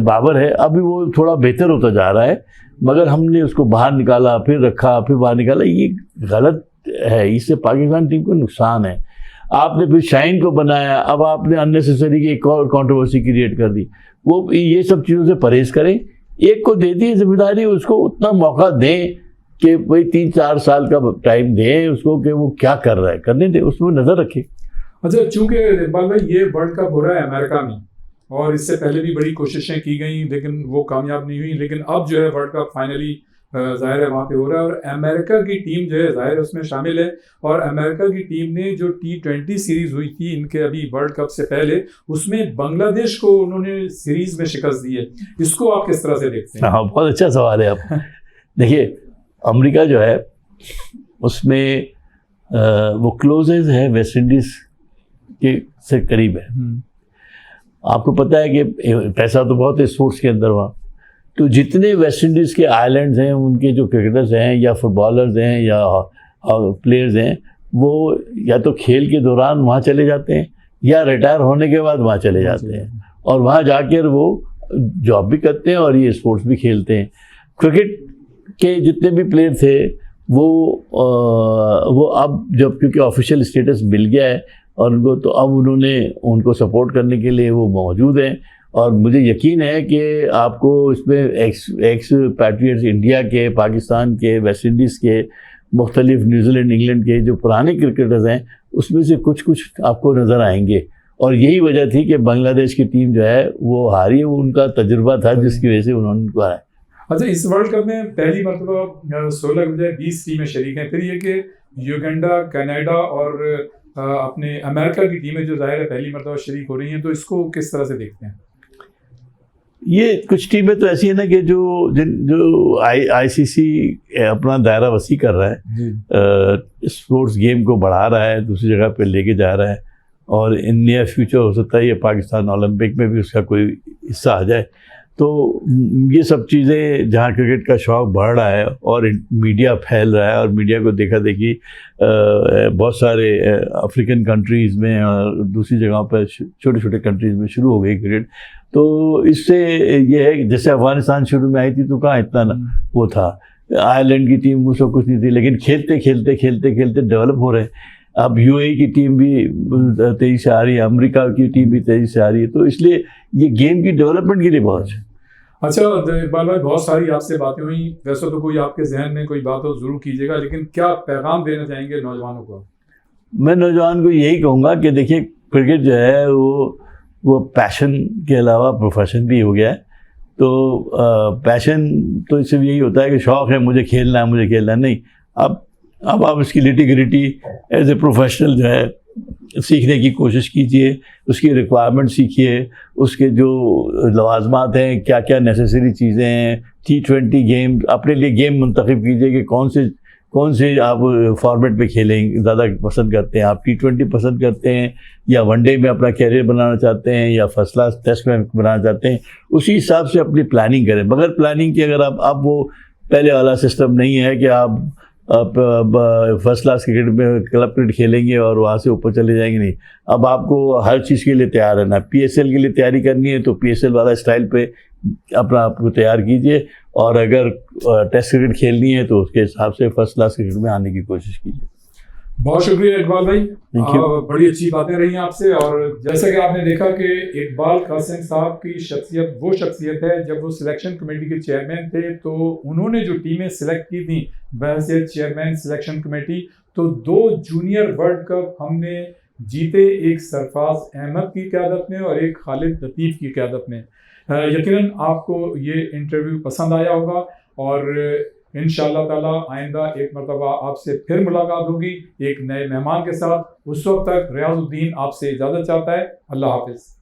बाबर है, अभी वो थोड़ा बेहतर होता जा रहा है, मगर हमने उसको बाहर निकाला, फिर रखा, फिर बाहर निकाला, ये गलत है। इससे पाकिस्तान टीम को नुकसान है। आपने फिर शाइन को बनाया, अब आपने अननेसेसरी की एक और कंट्रोवर्सी क्रिएट कर दी। वो ये सब चीज़ों से परहेज करें। एक को दे दी जिम्मेदारी, उसको उतना मौका दें कि भाई 3-4 साल का टाइम दें उसको कि वो क्या कर रहा है, करने दें, उसमें नज़र रखें। अच्छा, चूंकि इकबाल भाई ये वर्ल्ड कप हो रहा है अमेरिका में, और इससे पहले भी बड़ी कोशिशें की गई लेकिन वो कामयाब नहीं हुई, लेकिन अब जो है वर्ल्ड कप फाइनली जाहिर है वहाँ पे हो रहा है, और अमेरिका की टीम जो है जाहिर है उसमें शामिल है। और अमेरिका की टीम ने जो T20 सीरीज हुई थी इनके अभी वर्ल्ड कप से पहले, उसमें बांग्लादेश को उन्होंने सीरीज में शिकस्त दी है। इसको आप किस तरह से देखते हैं? हाँ, बहुत अच्छा सवाल है। आप देखिए, अमेरिका जो है उसमें वो क्लोजेज है वेस्ट इंडीज़ के से करीब है। आपको पता है कि पैसा तो बहुत है स्पोर्ट्स के अंदर वहाँ, तो जितने वेस्ट इंडीज़ के आइलैंड्स हैं, उनके जो क्रिकेटर्स हैं या फुटबॉलर्स हैं या प्लेयर्स हैं, वो या तो खेल के दौरान वहाँ चले जाते हैं या रिटायर होने के बाद वहाँ चले जाते हैं, और वहाँ जाकर वो जॉब भी करते हैं और ये स्पोर्ट्स भी खेलते हैं। क्रिकेट के जितने भी प्लेयर थे वो अब जब क्योंकि ऑफिशियल स्टेटस मिल गया है और उनको, तो अब उनको सपोर्ट करने के लिए वो मौजूद हैं। और मुझे यकीन है कि आपको इसमें एक्स पैट्रियट्स इंडिया के, पाकिस्तान के, वेस्ट इंडीज़ के, मुख्तलिफ न्यूजीलैंड, इंग्लैंड के जो पुराने क्रिकेटर्स हैं, उसमें से कुछ आपको नज़र आएंगे। और यही वजह थी कि बांग्लादेश की टीम जो है वो हारी है, वो उनका तजुर्बा था जिसकी वजह से उन्होंने उनको हराया। अच्छा, इस वर्ल्ड कप में पहली मरतबा 16 के बजाय 20 टीमें शरीक हैं। फिर ये कि युगांडा, कनाडा और अपने अमेरिका की टीमें जो जाहिर है पहली मरतबा शरीक हो रही हैं, तो इसको किस तरह से देखते हैं? ये कुछ टीमें तो ऐसी है ना कि जो आईसीसी अपना दायरा वसी कर रहा है, स्पोर्ट्स गेम को बढ़ा रहा है, दूसरी जगह पे लेके जा रहा है, और इन नियर फ्यूचर हो सकता है ये पाकिस्तान ओलंपिक में भी उसका कोई हिस्सा आ जाए। तो ये सब चीज़ें जहाँ क्रिकेट का शौक़ बढ़ रहा है और मीडिया फैल रहा है, और मीडिया को देखा देखी बहुत सारे अफ्रीकन कंट्रीज़ में और दूसरी जगहों पर छोटे छोटे कंट्रीज़ में शुरू हो गई क्रिकेट। तो इससे ये है कि जैसे अफ़गानिस्तान शुरू में आई थी तो कहाँ इतना वो था, आयरलैंड की टीम को सब कुछ नहीं थी, लेकिन खेलते खेलते डेवलप हो रहे हैं। अब यूएई की टीम भी तेज़ी से आ रही है, अमेरिका की टीम भी तेज़ी से आ रही है, तो इसलिए ये गेम की डेवलपमेंट के लिए बहुत है। अच्छा इकबाल भाई, बहुत सारी आपसे बातें हुई, वैसे तो कोई आपके जहन में कोई बात हो ज़रूर कीजिएगा, लेकिन क्या पैगाम देना चाहेंगे नौजवानों को? मैं नौजवान को यही कहूँगा कि देखिए, क्रिकेट जो है वो पैशन के अलावा प्रोफेशन भी हो गया है। तो पैशन तो इससे यही होता है कि शौक़ है, मुझे खेलना है, नहीं। अब आप इसकी लिटी-ग्रिटी एज ए प्रोफेशनल जो है सीखने की कोशिश कीजिए, उसकी रिक्वायरमेंट सीखिए, उसके जो लवाजमात हैं, क्या क्या नेसेसरी चीज़ें हैं। T20 गेम अपने लिए गेम मुंतखब कीजिए कि कौन से आप फॉर्मेट पे खेलेंगे, ज़्यादा पसंद करते हैं। आप T20 पसंद करते हैं या वनडे में अपना कैरियर बनाना चाहते हैं या फर्स्ट क्लास टेस्ट में बनाना चाहते हैं, उसी हिसाब से अपनी प्लानिंग करें। बगैर प्लानिंग के अगर आप वो पहले वाला सिस्टम नहीं है कि आप फर्स्ट क्लास क्रिकेट में क्लब क्रिकेट खेलेंगे और वहाँ से ऊपर चले जाएंगे, नहीं। अब आपको हर चीज़ के लिए तैयार रहना। PSL के लिए तैयारी करनी है तो PSL वाला स्टाइल पे अपना आपको तैयार कीजिए, और अगर टेस्ट क्रिकेट खेलनी है तो उसके हिसाब से फर्स्ट क्लास क्रिकेट में आने की कोशिश कीजिए। बहुत शुक्रिया इकबाल भाई, बड़ी अच्छी बातें रही आपसे। और जैसा कि आपने देखा कि इकबाल कासिम साहब की शख्सियत वो शख्सियत है, जब वो सिलेक्शन कमेटी के चेयरमैन थे तो उन्होंने जो टीमें सिलेक्ट की थी बहैसियत चेयरमैन सिलेक्शन कमेटी, तो 2 जूनियर वर्ल्ड कप हमने जीते एक सरफराज अहमद की क़यादत में और एक खालिद लतीफ़ की क़यादत में। यकीनन आपको ये इंटरव्यू पसंद आया होगा और इंशाअल्लाह ताला आइंदा एक मरतबा आपसे फिर मुलाकात होगी एक नए मेहमान के साथ। उस वक्त तक रियाजुद्दीन आपसे इजाज़त चाहता है। अल्लाह हाफ़िज़।